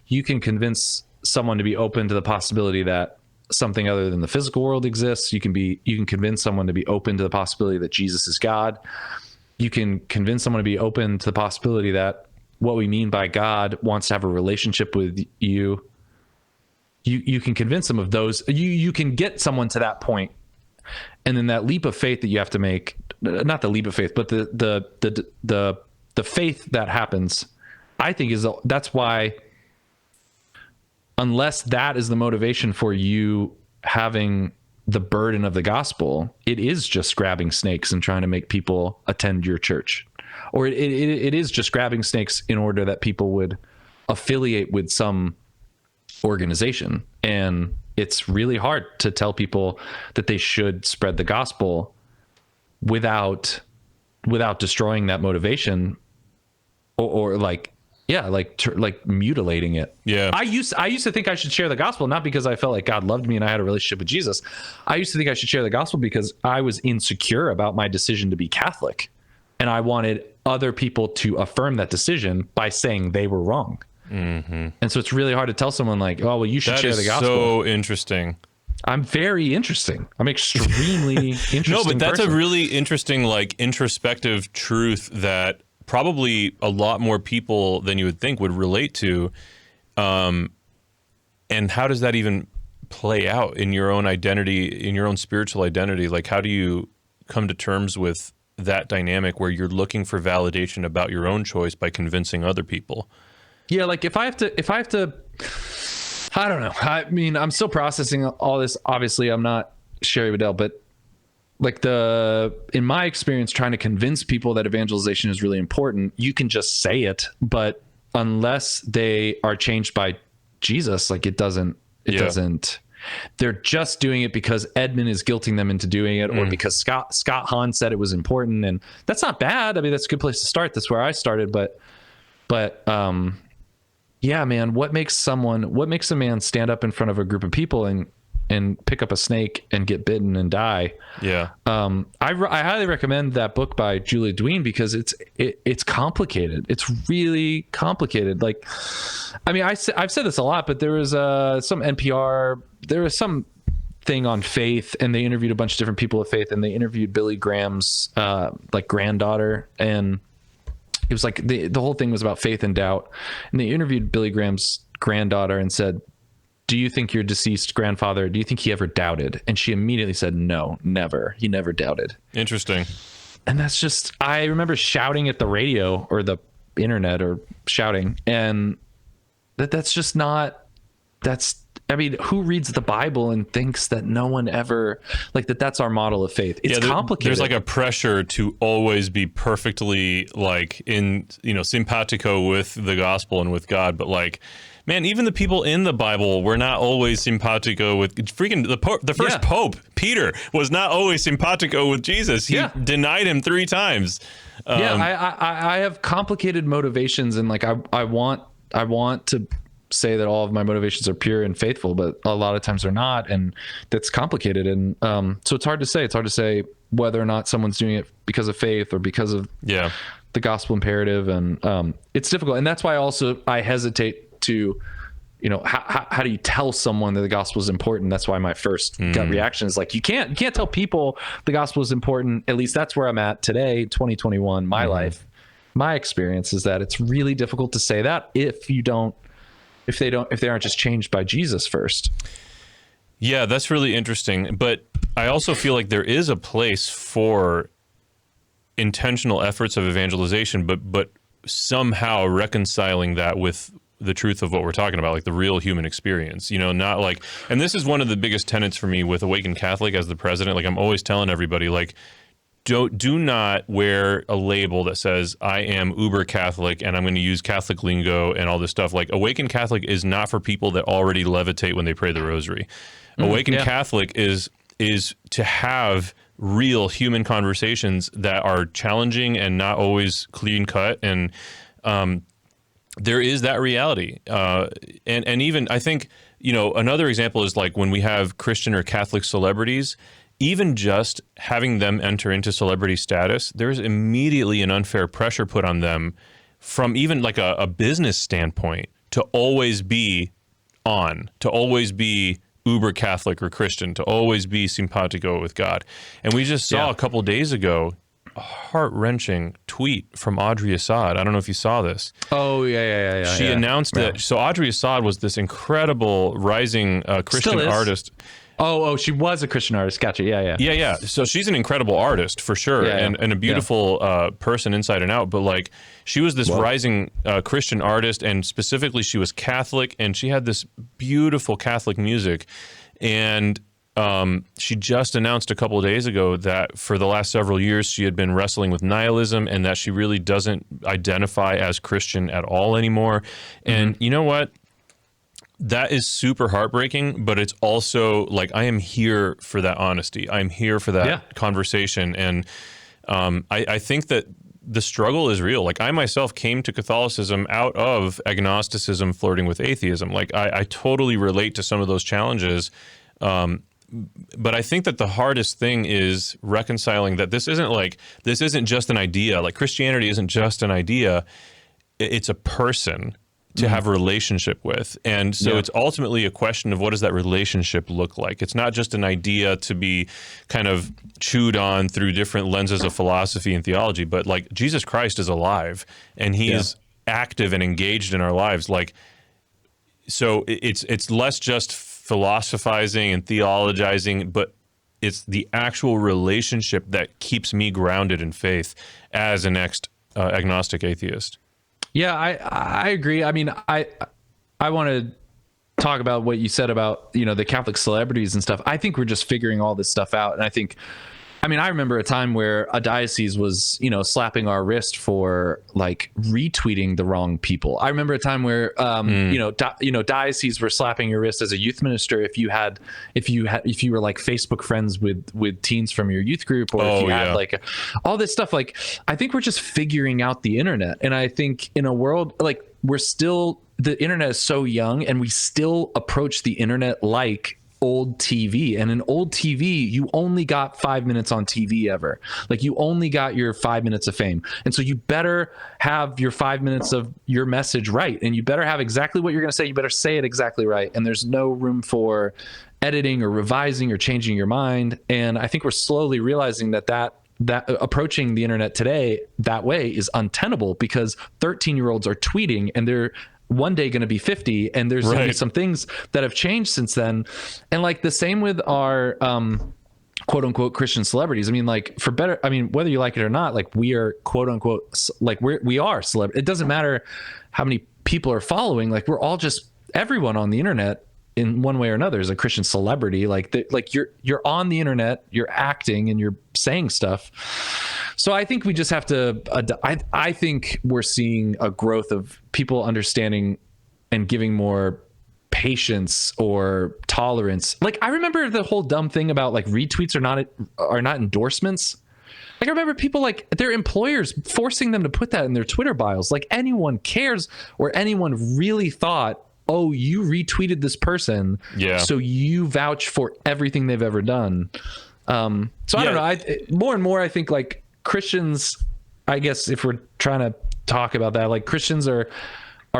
You can convince someone to be open to the possibility that something other than the physical world exists. You can convince someone to be open to the possibility that Jesus is God. You can convince someone to be open to the possibility that what we mean by God wants to have a relationship with you. You can convince them of those. You can get someone to that point, and then that leap of faith that you have to make, not the leap of faith, but the faith that happens, I think that's why, unless that is the motivation for you having the burden of the gospel, it is just grabbing snakes and trying to make people attend your church. Or it is just grabbing snakes in order that people would affiliate with some organization. And it's really hard to tell people that they should spread the gospel without destroying that motivation or like mutilating it. Yeah. I used to think I should share the gospel, not because I felt like God loved me and I had a relationship with Jesus. I used to think I should share the gospel because I was insecure about my decision to be Catholic. And I wanted other people to affirm that decision by saying they were wrong. Mm-hmm. And so it's really hard to tell someone like, oh, well, you should share the gospel. So interesting. I'm very interesting. I'm extremely interesting. No, but that's a really interesting, like, introspective truth that probably a lot more people than you would think would relate to. And how does that even play out in your own identity, in your own spiritual identity? Like, how do you come to terms with that dynamic where you're looking for validation about your own choice by convincing other people? Yeah, like if I have to, I don't know. I mean, I'm still processing all this. Obviously, I'm not Sherry Waddell, but like in my experience, trying to convince people that evangelization is really important, you can just say it, but unless they are changed by Jesus, like it doesn't, they're just doing it because Edmund is guilting them into doing it, or because Scott Hahn said it was important. And that's not bad. I mean, that's a good place to start. That's where I started. But yeah, man, what makes a man stand up in front of a group of people and and pick up a snake and get bitten and die. Yeah. I highly recommend that book by Julia Duin because it's complicated. It's really complicated. Like, I mean, I've said this a lot, but there was some NPR, there was some thing on faith, and they interviewed a bunch of different people of faith, and they interviewed Billy Graham's like granddaughter, and it was like the whole thing was about faith and doubt. And they interviewed Billy Graham's granddaughter and said, do you think your deceased grandfather, do you think he ever doubted? And she immediately said, no, never. He never doubted. Interesting. And that's just, I remember shouting at the radio or the internet or shouting, and that's just not, I mean, who reads the Bible and thinks that no one ever, like that's our model of faith? It's complicated. There's like a pressure to always be perfectly like in, simpatico with the gospel and with God. But like, man, even the people in the Bible were not always simpatico with freaking the first Pope, Peter, was not always simpatico with Jesus. He denied him 3 times. I have complicated motivations, and like I want to say that all of my motivations are pure and faithful, but a lot of times they're not, and that's complicated. And so it's hard to say whether or not someone's doing it because of faith or because of the gospel imperative, and it's difficult. And that's why also I hesitate to, how do you tell someone that the gospel is important? That's why my first gut reaction is like, you can't tell people the gospel is important. At least that's where I'm at today, 2021, my life. My experience is that it's really difficult to say that if they aren't just changed by Jesus first. Yeah, that's really interesting. But I also feel like there is a place for intentional efforts of evangelization, but somehow reconciling that with the truth of what we're talking about, like the real human experience, not like, and this is one of the biggest tenets for me with Awaken Catholic as the president. Like, I'm always telling everybody, like, do not wear a label that says I am uber Catholic and I'm going to use Catholic lingo and all this stuff. Like, Awaken Catholic is not for people that already levitate when they pray the rosary. Awaken Catholic is to have real human conversations that are challenging and not always clean cut. And there is that reality. And even I think, another example is like when we have Christian or Catholic celebrities, even just having them enter into celebrity status, there's immediately an unfair pressure put on them from even like a business standpoint to always be on, to always be uber Catholic or Christian, to always be simpatico with God. And we just saw a couple days ago a heart-wrenching tweet from Audrey Assad. I don't know if you saw this. Oh, yeah. She announced that, so Audrey Assad was this incredible rising Christian artist. Oh, she was a Christian artist. Gotcha. Yeah. So she's an incredible artist for sure, and a beautiful person inside and out. But like, she was this rising Christian artist, and specifically, she was Catholic, and she had this beautiful Catholic music. And she just announced a couple of days ago that for the last several years, she had been wrestling with nihilism, and that she really doesn't identify as Christian at all anymore. And you know what? That is super heartbreaking, but it's also like, I am here for that honesty. I'm here for that conversation. And I think that the struggle is real. Like, I myself came to Catholicism out of agnosticism, flirting with atheism. Like, I totally relate to some of those challenges. But I think that the hardest thing is reconciling that this isn't just an idea. Like, Christianity isn't just an idea. It's a person to have a relationship with. And so it's ultimately a question of what does that relationship look like? It's not just an idea to be kind of chewed on through different lenses of philosophy and theology, but like, Jesus Christ is alive, and he is active and engaged in our lives. Like, so it's less just philosophizing and theologizing, but it's the actual relationship that keeps me grounded in faith as an agnostic atheist. Yeah, I agree. I mean, I want to talk about what you said about, the Catholic celebrities and stuff. I think we're just figuring all this stuff out. And I remember a time where a diocese was, slapping our wrist for like retweeting the wrong people. I remember a time where, dioceses were slapping your wrist as a youth minister if you were like Facebook friends with teens from your youth group, or if you had like all this stuff. Like, I think we're just figuring out the internet. And I think in a world like the internet is so young, and we still approach the internet like old TV, and in old TV, you only got 5 minutes on TV ever. Like you only got your 5 minutes of fame. And so you better have your 5 minutes of your message right. And you better have exactly what you're going to say. You better say it exactly right. And there's no room for editing or revising or changing your mind. And I think we're slowly realizing that approaching the internet today that way is untenable, because 13-year-olds are tweeting and they're one day going to be 50, and there's going to be some things that have changed since then. And like the same with our quote unquote Christian celebrities. I mean, like for better, I mean, whether you like it or not, like we are quote unquote, like we are celebrities. It doesn't matter how many people are following. Like we're all just, everyone on the internet in one way or another is a Christian celebrity. Like you're on the internet, you're acting and you're saying stuff. So I think we just have to, I think we're seeing a growth of people understanding and giving more patience or tolerance. Like I remember the whole dumb thing about like retweets are not endorsements. Like I remember people, like their employers forcing them to put that in their Twitter bios. Like anyone cares, or anyone really thought, oh, you retweeted this person, so you vouch for everything they've ever done. So I don't know. More and more, I think like Christians, I guess if we're trying to talk about that, like Christians are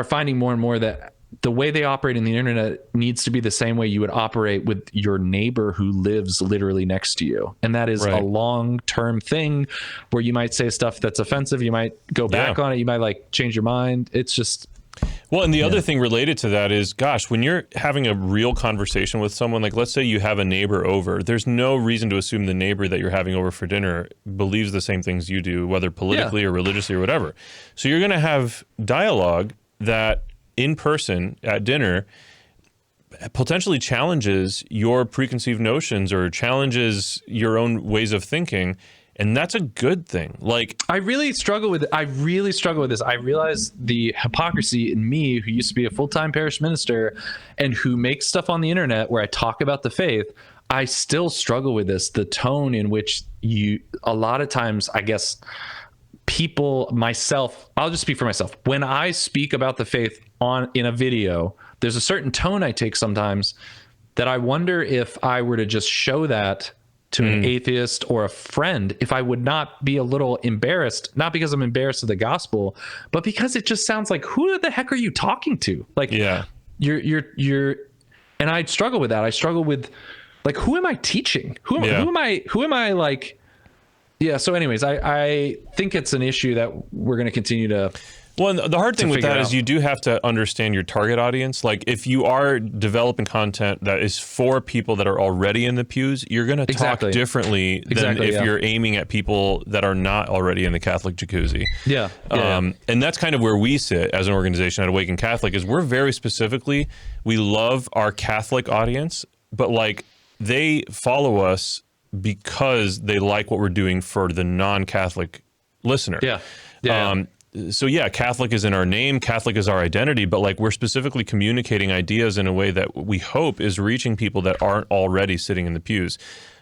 finding more and more that the way they operate in the internet needs to be the same way you would operate with your neighbor who lives literally next to you. And that is a long-term thing where you might say stuff that's offensive. You might go back on it. You might like change your mind. It's just... Well, and the other thing related to that is, gosh, when you're having a real conversation with someone, like let's say you have a neighbor over, there's no reason to assume the neighbor that you're having over for dinner believes the same things you do, whether politically or religiously or whatever. So you're going to have dialogue that in person at dinner potentially challenges your preconceived notions or challenges your own ways of thinking. And that's a good thing. Like I really struggle with this. I realize the hypocrisy in me, who used to be a full-time parish minister and who makes stuff on the internet where I talk about the faith. I still struggle with this. The tone in which a lot of times, I guess people, myself, I'll just speak for myself. When I speak about the faith in a video, there's a certain tone I take sometimes that I wonder if I were to just show that to an atheist or a friend, if I would not be a little embarrassed, not because I'm embarrassed of the gospel, but because it just sounds like, who the heck are you talking to? Like, you're, and I struggle with that. I struggle with like, who am I teaching? Who am I like, so anyways, I think it's an issue that we're going to continue to. Well, and the hard thing with that is you do have to understand your target audience. Like if you are developing content that is for people that are already in the pews, you're going to talk differently than if you're aiming at people that are not already in the Catholic jacuzzi. And that's kind of where we sit as an organization at Awaken Catholic, is we're very specifically, we love our Catholic audience, but like they follow us because they like what we're doing for the non-Catholic listener. So yeah, Catholic is in our name, Catholic is our identity, but like we're specifically communicating ideas in a way that we hope is reaching people that aren't already sitting in the pews,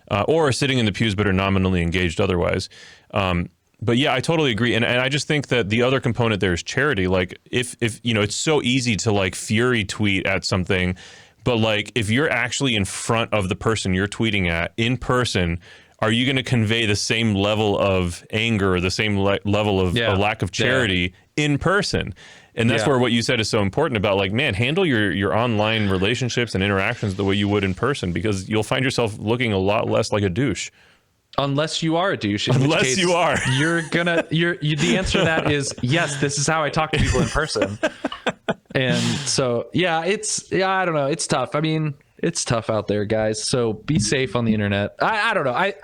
or are sitting in the pews but are nominally engaged otherwise. But yeah, I totally agree. And I just think that the other component there is charity. Like if you know, it's so easy to like fury tweet at something, but like if you're actually in front of the person you're tweeting at in person, are you going to convey the same level of anger or the same level of a lack of charity in person? And that's where what you said is so important about like, man, handle your online relationships and interactions the way you would in person, because you'll find yourself looking a lot less like a douche. Unless you are a douche. Unless you are. The answer to that is yes, this is how I talk to people in person. And so, I don't know. It's tough. I mean, it's tough out there, guys. So be safe on the internet. I don't know. I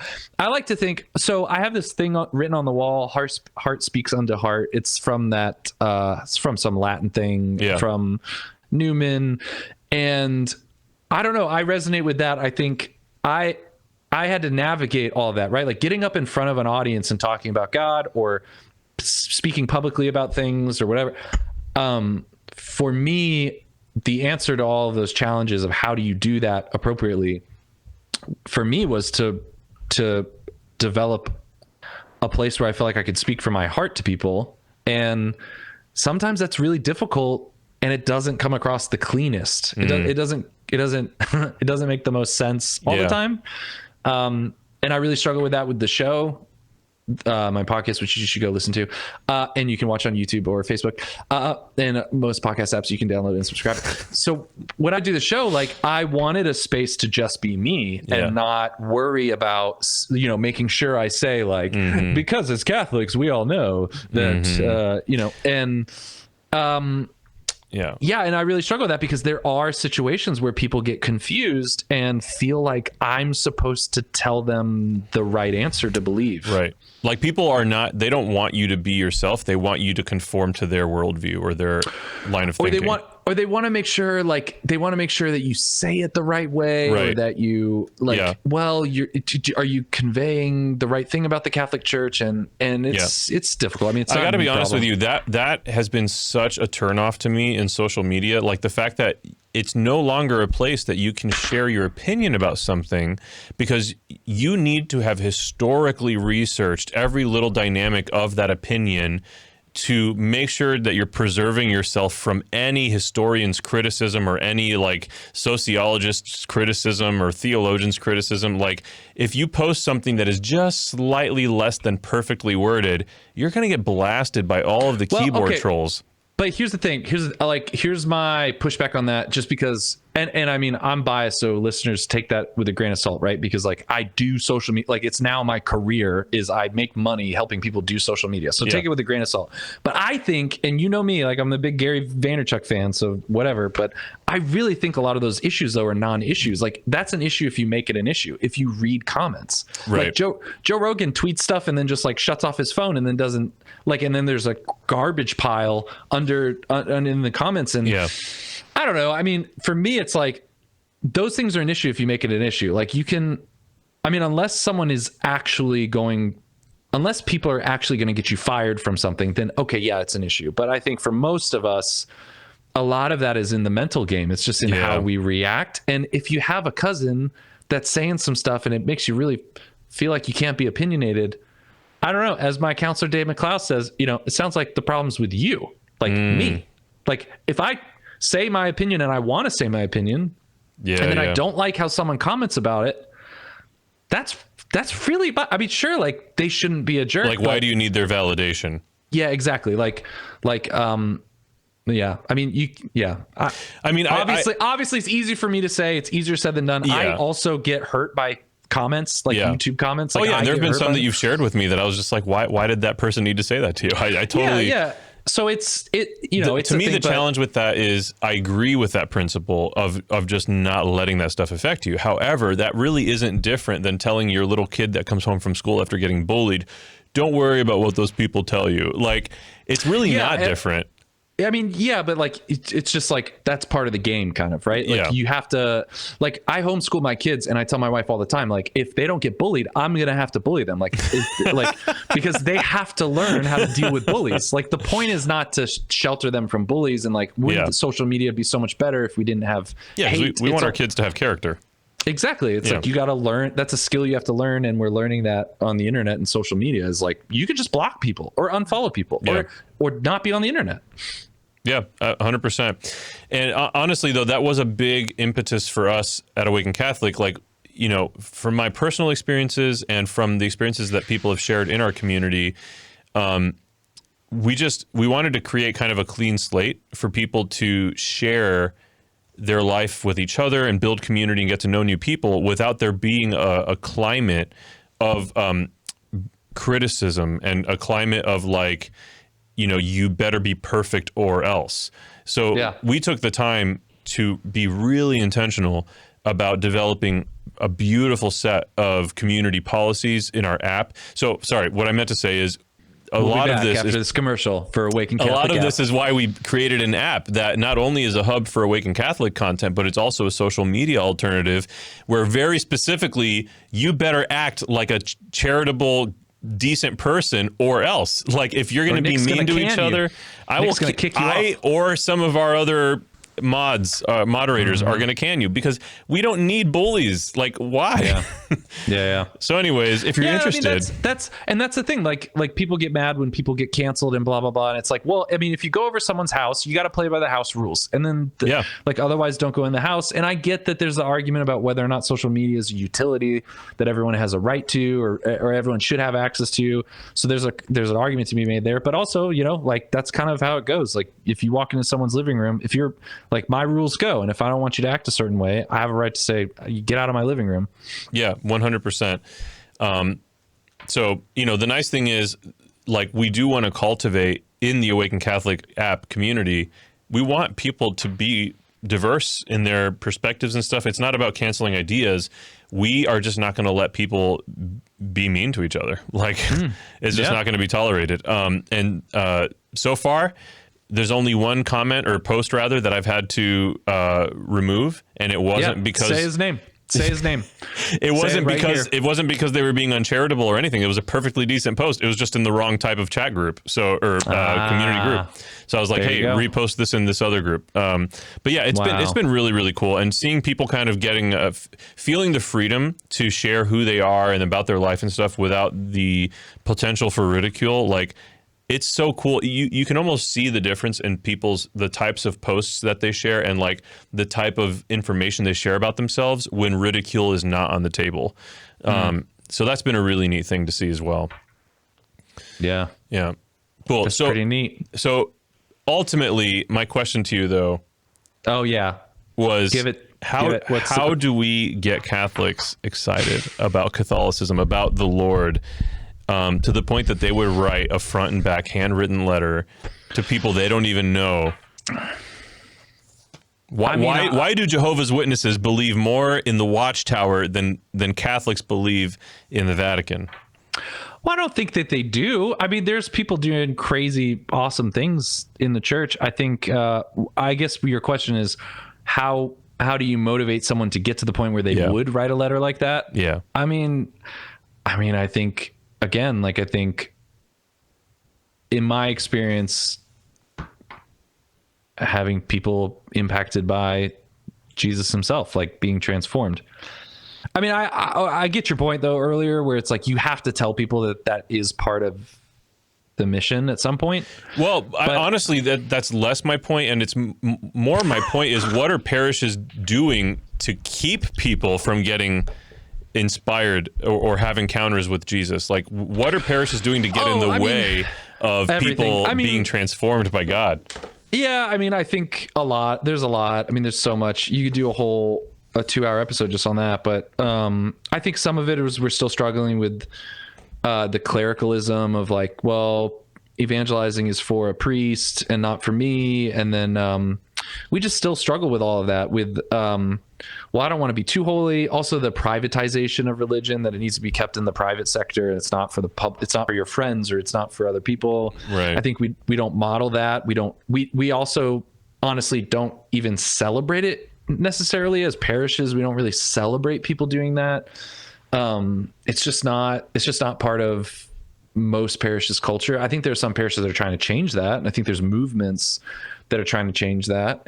like to think, so I have this thing written on the wall, heart speaks unto heart. It's from that, it's from some Latin thing from Newman. And I don't know. I resonate with that. I think I had to navigate all of that, right? Like getting up in front of an audience and talking about God or speaking publicly about things or whatever. For me, the answer to all of those challenges of how do you do that appropriately, for me, was to develop a place where I feel like I could speak from my heart to people. And sometimes that's really difficult and it doesn't come across the cleanest. It it doesn't make the most sense all the time. And I really struggle with that with the show, my podcast, which you should go listen to. And you can watch on YouTube or Facebook. And most podcast apps you can download and subscribe. So when I do the show, like I wanted a space to just be me and not worry about, making sure I say like, because as Catholics, we all know that, and I really struggle with that because there are situations where people get confused and feel like I'm supposed to tell them the right answer to believe. Right. Like people they don't want you to be yourself. They want you to conform to their worldview or their line of thinking. They want to make sure that you say it the right way, or that you are you conveying the right thing about the Catholic Church? And it's difficult. I mean, I got to be honest with you, that has been such a turnoff to me in social media. Like the fact that it's no longer a place that you can share your opinion about something, because you need to have historically researched every little dynamic of that opinion to make sure that you're preserving yourself from any historian's criticism or any like sociologist's criticism or theologian's criticism. Like if you post something that is just slightly less than perfectly worded, you're going to get blasted by all of the keyboard trolls. But here's the thing. Here's my pushback on that, just because, and I mean, I'm biased, so listeners take that with a grain of salt, right? Because like I do social media, like it's now my career is I make money helping people do social media. So take it with a grain of salt. But I think, and you know me, like I'm a big Gary Vaynerchuk fan, so whatever. But I really think a lot of those issues though are non-issues. Like that's an issue if you make it an issue, if you read comments. Right. Like Joe Rogan tweets stuff and then just like shuts off his phone and then doesn't like, and then there's a garbage pile in the comments, and I don't know. I mean, for me, it's like those things are an issue if you make it an issue. Like you can, I mean, unless people are actually going to get you fired from something, then okay, yeah, it's an issue. But I think for most of us, a lot of that is in the mental game. It's just in how we react. And if you have a cousin that's saying some stuff and it makes you really feel like you can't be opinionated, I don't know. As my counselor, Dave McLeod, says, it sounds like the problem's with you, like me. Like if I say my opinion and I want to say my opinion, and then I don't like how someone comments about it, that's really, I mean, sure, like they shouldn't be a jerk. Like, why do you need their validation? Yeah, exactly. Yeah, I mean, obviously it's easy for me to say. It's easier said than done. I also get hurt by comments, like YouTube comments. Like, there have been some that you've shared with me that I was just like, why did that person need to say that to you? I totally. So it's to me, the challenge with that is I agree with that principle of just not letting that stuff affect you. However, that really isn't different than telling your little kid that comes home from school after getting bullied, don't worry about what those people tell you. Like, it's really not different. I mean, yeah, but like it's just like that's part of the game, kind of, right? Like you have to, like, I homeschool my kids, and I tell my wife all the time, like, if they don't get bullied, I'm gonna have to bully them, like, because they have to learn how to deal with bullies. Like, the point is not to shelter them from bullies, and like, wouldn't social media be so much better if we didn't have hate? We want our kids to have character. Exactly. It's like you got to learn. That's a skill you have to learn, and we're learning that on the internet and social media. Is like you can just block people or unfollow people or not be on the internet. Yeah, 100%. And honestly, though, that was a big impetus for us at Awaken Catholic. Like, from my personal experiences and from the experiences that people have shared in our community, we wanted to create kind of a clean slate for people to share their life with each other and build community and get to know new people without there being a climate of criticism and a climate of like, you better be perfect or else. So we took the time to be really intentional about developing a beautiful set of community policies in our app. So, sorry, what I meant to say is we'll lot of this after this commercial for Awaken Catholic. A lot of this is why we created an app that not only is a hub for Awaken Catholic content, but it's also a social media alternative where very specifically you better act like a charitable, decent person or else. Like if you're going to be mean to each other, I will kick you off. Or some of our other moderators are going to can you because we don't need bullies. Like, why? Yeah. So anyways, if you're interested, I mean, that's the thing. Like people get mad when people get canceled and blah, blah, blah. And it's like, well, I mean, if you go over someone's house, you got to play by the house rules. And then like, otherwise don't go in the house. And I get that there's the argument about whether or not social media is a utility that everyone has a right to, or everyone should have access to. So there's an argument to be made there, but also, like that's kind of how it goes. Like if you walk into someone's living room, if you're like, my rules go, and if I don't want you to act a certain way, I have a right to say, you get out of my living room. Yeah, 100%. So, the nice thing is, like, we do want to cultivate in the Awaken Catholic app community. We want people to be diverse in their perspectives and stuff. It's not about canceling ideas. We are just not going to let people be mean to each other. Like, it's just not going to be tolerated. And so far, there's only one comment or post rather that I've had to remove, and it wasn't because say his name. It wasn't because they were being uncharitable or anything. It was a perfectly decent post. It was just in the wrong type of chat group, community group. So I was like, hey, repost this in this other group. But yeah, it's been really, really cool, and seeing people kind of getting feeling the freedom to share who they are and about their life and stuff without the potential for ridicule. Like, it's so cool. You can almost see the difference in the types of posts that they share and like the type of information they share about themselves when ridicule is not on the table. So that's been a really neat thing to see as well. Yeah. Yeah. Cool. That's pretty neat. So ultimately, my question to you though. Oh yeah. Was how do we get Catholics excited about Catholicism, about the Lord? To the point that they would write a front and back handwritten letter to people they don't even know. Why do Jehovah's Witnesses believe more in the Watchtower than Catholics believe in the Vatican? Well, I don't think that they do. I mean, there's people doing crazy, awesome things in the church. I think, I guess your question is how do you motivate someone to get to the point where they would write a letter like that? Yeah. I mean, I think, again, like I think in my experience, having people impacted by Jesus himself, like being transformed. I mean, I get your point though earlier where it's like, you have to tell people that is part of the mission at some point. Well, honestly, that's less my point. And it's more my point is what are parishes doing to keep people from getting inspired or have encounters with Jesus? Like, what are parishes doing to get in the way of people being transformed by God? Yeah, I mean, I think there's a lot. I mean, there's so much. You could do a 2-hour episode just on that, but I think some of it is we're still struggling with the clericalism of like, well, evangelizing is for a priest and not for me, and then we just still struggle with all of that with well, I don't want to be too holy. Also, the privatization of religion, that it needs to be kept in the private sector. It's not for the it's not for your friends, or it's not for other people. Right. I think we don't model that. We also honestly don't even celebrate it necessarily as parishes. We don't really celebrate people doing that. It's just not part of most parishes' culture. I think there's some parishes that are trying to change that, and I think there's movements that are trying to change that.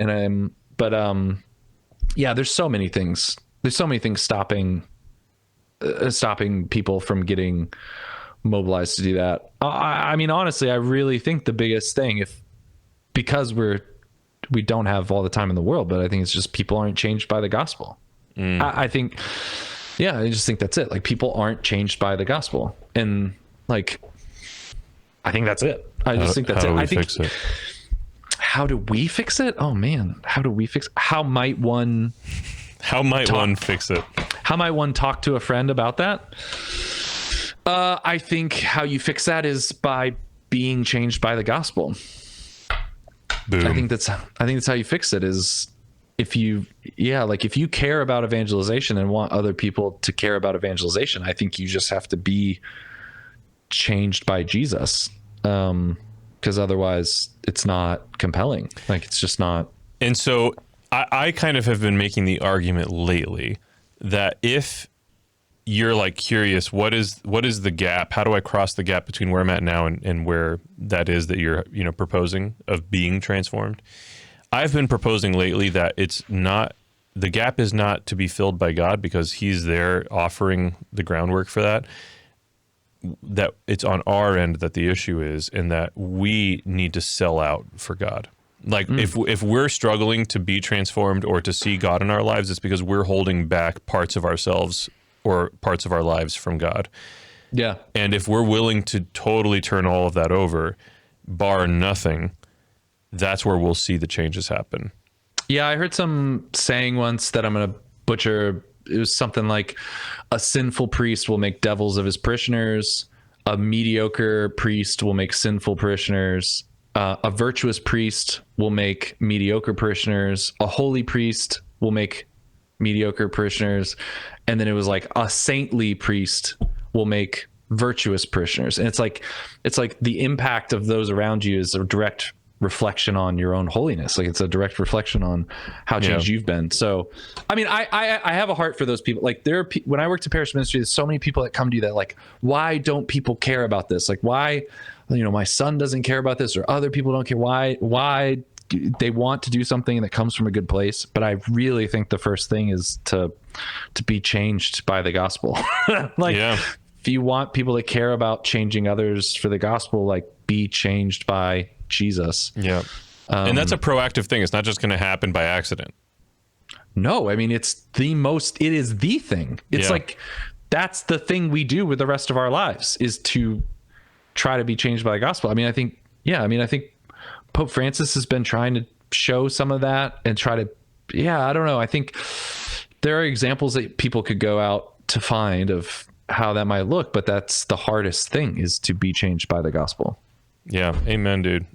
Yeah, there's so many things. There's so many things stopping people from getting mobilized to do that. I mean, honestly, I really think the biggest thing, because we don't have all the time in the world, but I think it's just people aren't changed by the gospel. I think, yeah, I just think that's it. Like, people aren't changed by the gospel, and like, I think that's it. I just think that's it. I think. Fix it? How do we fix it? Oh man, how might one fix it? How might one talk to a friend about that? I think how you fix that is by being changed by the gospel. Boom. I think that's how you fix it, is if you care about evangelization and want other people to care about evangelization, I think you just have to be changed by Jesus. Because otherwise it's not compelling. Like, it's just not. And so I kind of have been making the argument lately that if you're like curious, what is the gap? How do I cross the gap between where I'm at now and where that is that you're proposing of being transformed? I've been proposing lately that the gap is not to be filled by God because he's there offering the groundwork for that. That it's on our end that the issue is, and that we need to sell out for God. Like if we're struggling to be transformed or to see God in our lives, it's because we're holding back parts of ourselves or parts of our lives from God. Yeah. And if we're willing to totally turn all of that over, bar nothing, that's where we'll see the changes happen. Yeah, I heard some saying once that I'm going to butcher. It was something like, a sinful priest will make devils of his parishioners. A mediocre priest will make sinful parishioners. A virtuous priest will make mediocre parishioners. A holy priest will make mediocre parishioners. And then it was like, a saintly priest will make virtuous parishioners. And it's like the impact of those around you is a direct reflection on your own holiness. Like, it's a direct reflection on how changed you've been. So, I mean, I have a heart for those people. Like, there are when I worked in parish ministry, there's so many people that come to you that like, why don't people care about this? Like, why, my son doesn't care about this, or other people don't care. Why they want to do something that comes from a good place. But I really think the first thing is to be changed by the gospel. If you want people to care about changing others for the gospel, like, be changed by Jesus. Yeah. And that's a proactive thing. It's not just going to happen by accident. No, I mean, it is the thing. It's like, that's the thing we do with the rest of our lives, is to try to be changed by the gospel. I think Pope Francis has been trying to show some of that and try to, I don't know. I think there are examples that people could go out to find of how that might look, but that's the hardest thing, is to be changed by the gospel. Yeah. Amen, dude.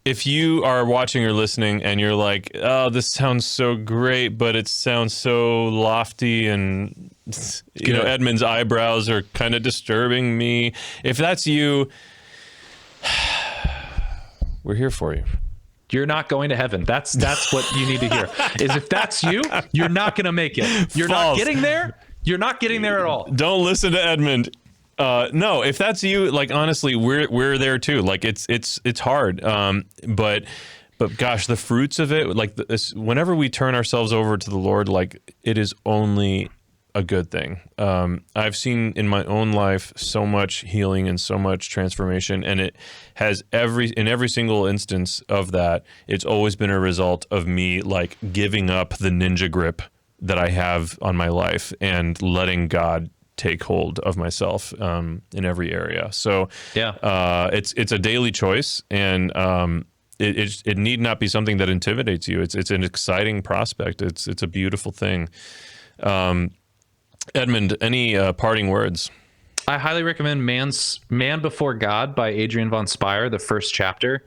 If you are watching or listening and you're like, oh, this sounds so great, but it sounds so lofty, and Edmund's eyebrows are kind of disturbing me. If that's you, we're here for you. You're not going to heaven. That's what you need to hear. Is if that's you, you're not going to make it. You're not getting there. You're not getting there at all. Don't listen to Edmund. No, if that's you, like, honestly, we're there too. Like, it's hard. But gosh, the fruits of it, like, whenever we turn ourselves over to the Lord, like, it is only a good thing. I've seen in my own life so much healing and so much transformation, and it has in every single instance of that, it's always been a result of me, like, giving up the ninja grip that I have on my life and letting God take hold of myself in every area. So it's a daily choice, and it need not be something that intimidates you. It's an exciting prospect. It's a beautiful thing. Edmund, any parting words? I highly recommend Man Before God by Adrian von Spire, the first chapter.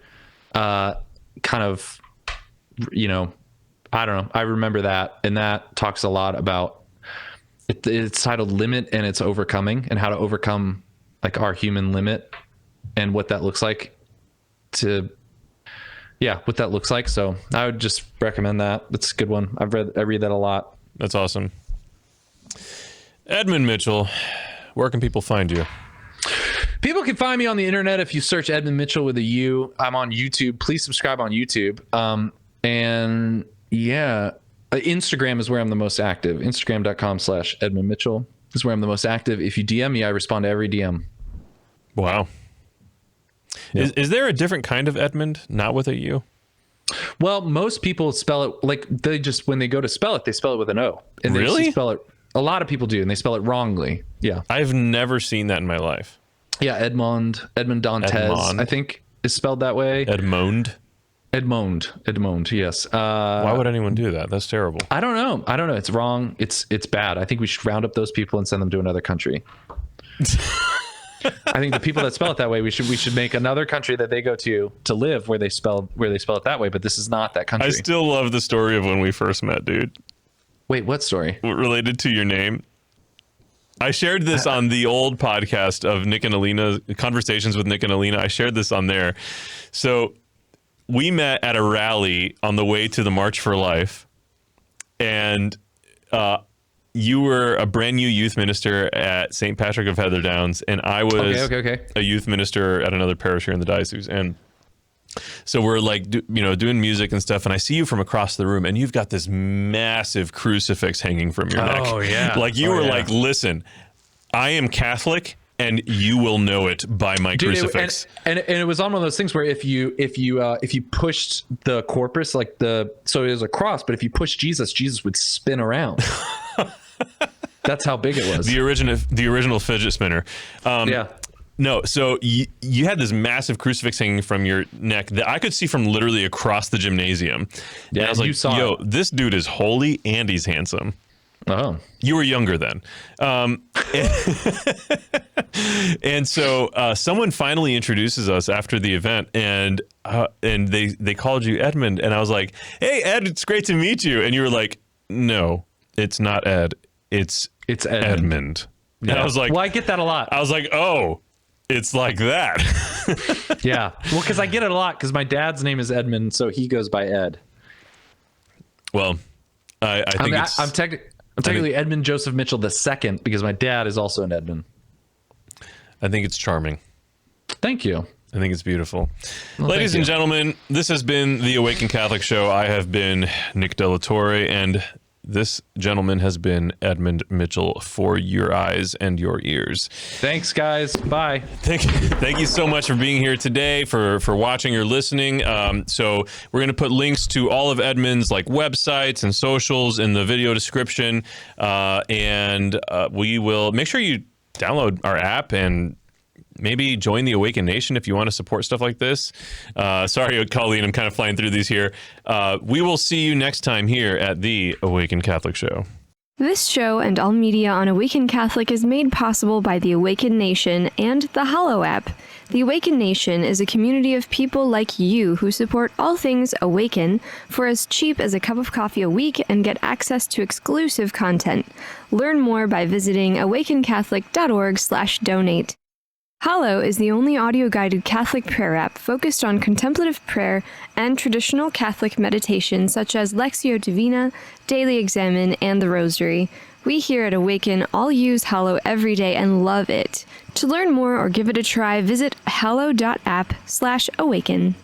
Kind of, I don't know. I remember that, and that talks a lot about, it's titled Limit, and it's overcoming, and how to overcome, like, our human limit and what that looks like So I would just recommend that. It's a good one. I read that a lot. That's awesome. Edmund Mitchell, where can people find you? People can find me on the internet if you search Edmund Mitchell with a U. I'm on YouTube. Please subscribe on YouTube. Instagram is where I'm the most active. Instagram.com/Edmund Mitchell is where I'm the most active. If you DM me, I respond to every DM. Wow. Yeah. Is there a different kind of Edmund, not with a U? Well, most people spell it like when they go to spell it, they spell it with an O. And really? They spell it. A lot of people do, and they spell it wrongly. Yeah. I've never seen that in my life. Yeah, Edmond Dantes, I think, is spelled that way. Edmond, yes. Why would anyone do that? That's terrible. I don't know. It's wrong. It's bad. I think we should round up those people and send them to another country. I think the people that spell it that way, we should make another country that they go to live where they spell it that way. But this is not that country. I still love the story of when we first met, dude. Wait, what story? Related to your name. I shared this on the old podcast of Nick and Alina, Conversations with Nick and Alina. I shared this on there. So we met at a rally on the way to the March for Life, and you were a brand new youth minister at St. Patrick of Heather Downs, and I was a youth minister at another parish here in the diocese. And So we're like, doing music and stuff, and I see you from across the room, and you've got this massive crucifix hanging from your neck. Oh yeah. Like you were like, listen, I am Catholic, and you will know it by my crucifix. And it was on one of those things where if you pushed the corpus, so it was a cross, but if you pushed Jesus would spin around. That's how big it was. The original fidget spinner. Yeah. No, so you had this massive crucifix hanging from your neck that I could see from literally across the gymnasium. Yeah, and I was like, yo, this dude is holy and he's handsome. Oh. You were younger then. And so someone finally introduces us after the event, and they called you Edmund, and I was like, hey, Ed, it's great to meet you. And you were like, no, it's not Ed. It's Edmund. Yeah. And I was like, well, I get that a lot. I was like, oh, it's like that. Yeah. Well, because I get it a lot because my dad's name is Edmund, so he goes by Ed. Well, I think I'm technically Edmund Joseph Mitchell II because my dad is also an Edmund. I think it's charming. Thank you. I think it's beautiful. Well, ladies and gentlemen, this has been the Awaken Catholic Show. I have been Nick Della Torre, and this gentleman has been Edmund Mitchell for your eyes and your ears. Thanks, guys. Bye. Thank you so much for being here today, for watching or listening. So we're going to put links to all of Edmund's websites and socials in the video description, and we will make sure you download our app and maybe join the Awaken Nation if you want to support stuff like this. Sorry, Colleen, I'm kind of flying through these here. We will see you next time here at the Awaken Catholic Show. This show and all media on Awaken Catholic is made possible by the Awaken Nation and the Hallow app. The Awaken Nation is a community of people like you who support all things Awaken for as cheap as a cup of coffee a week and get access to exclusive content. Learn more by visiting awakencatholic.org/donate. Hallow is the only audio-guided Catholic prayer app focused on contemplative prayer and traditional Catholic meditation such as Lectio Divina, Daily Examen, and the Rosary. We here at Awaken all use Hallow every day and love it. To learn more or give it a try, visit hallow.app/awaken.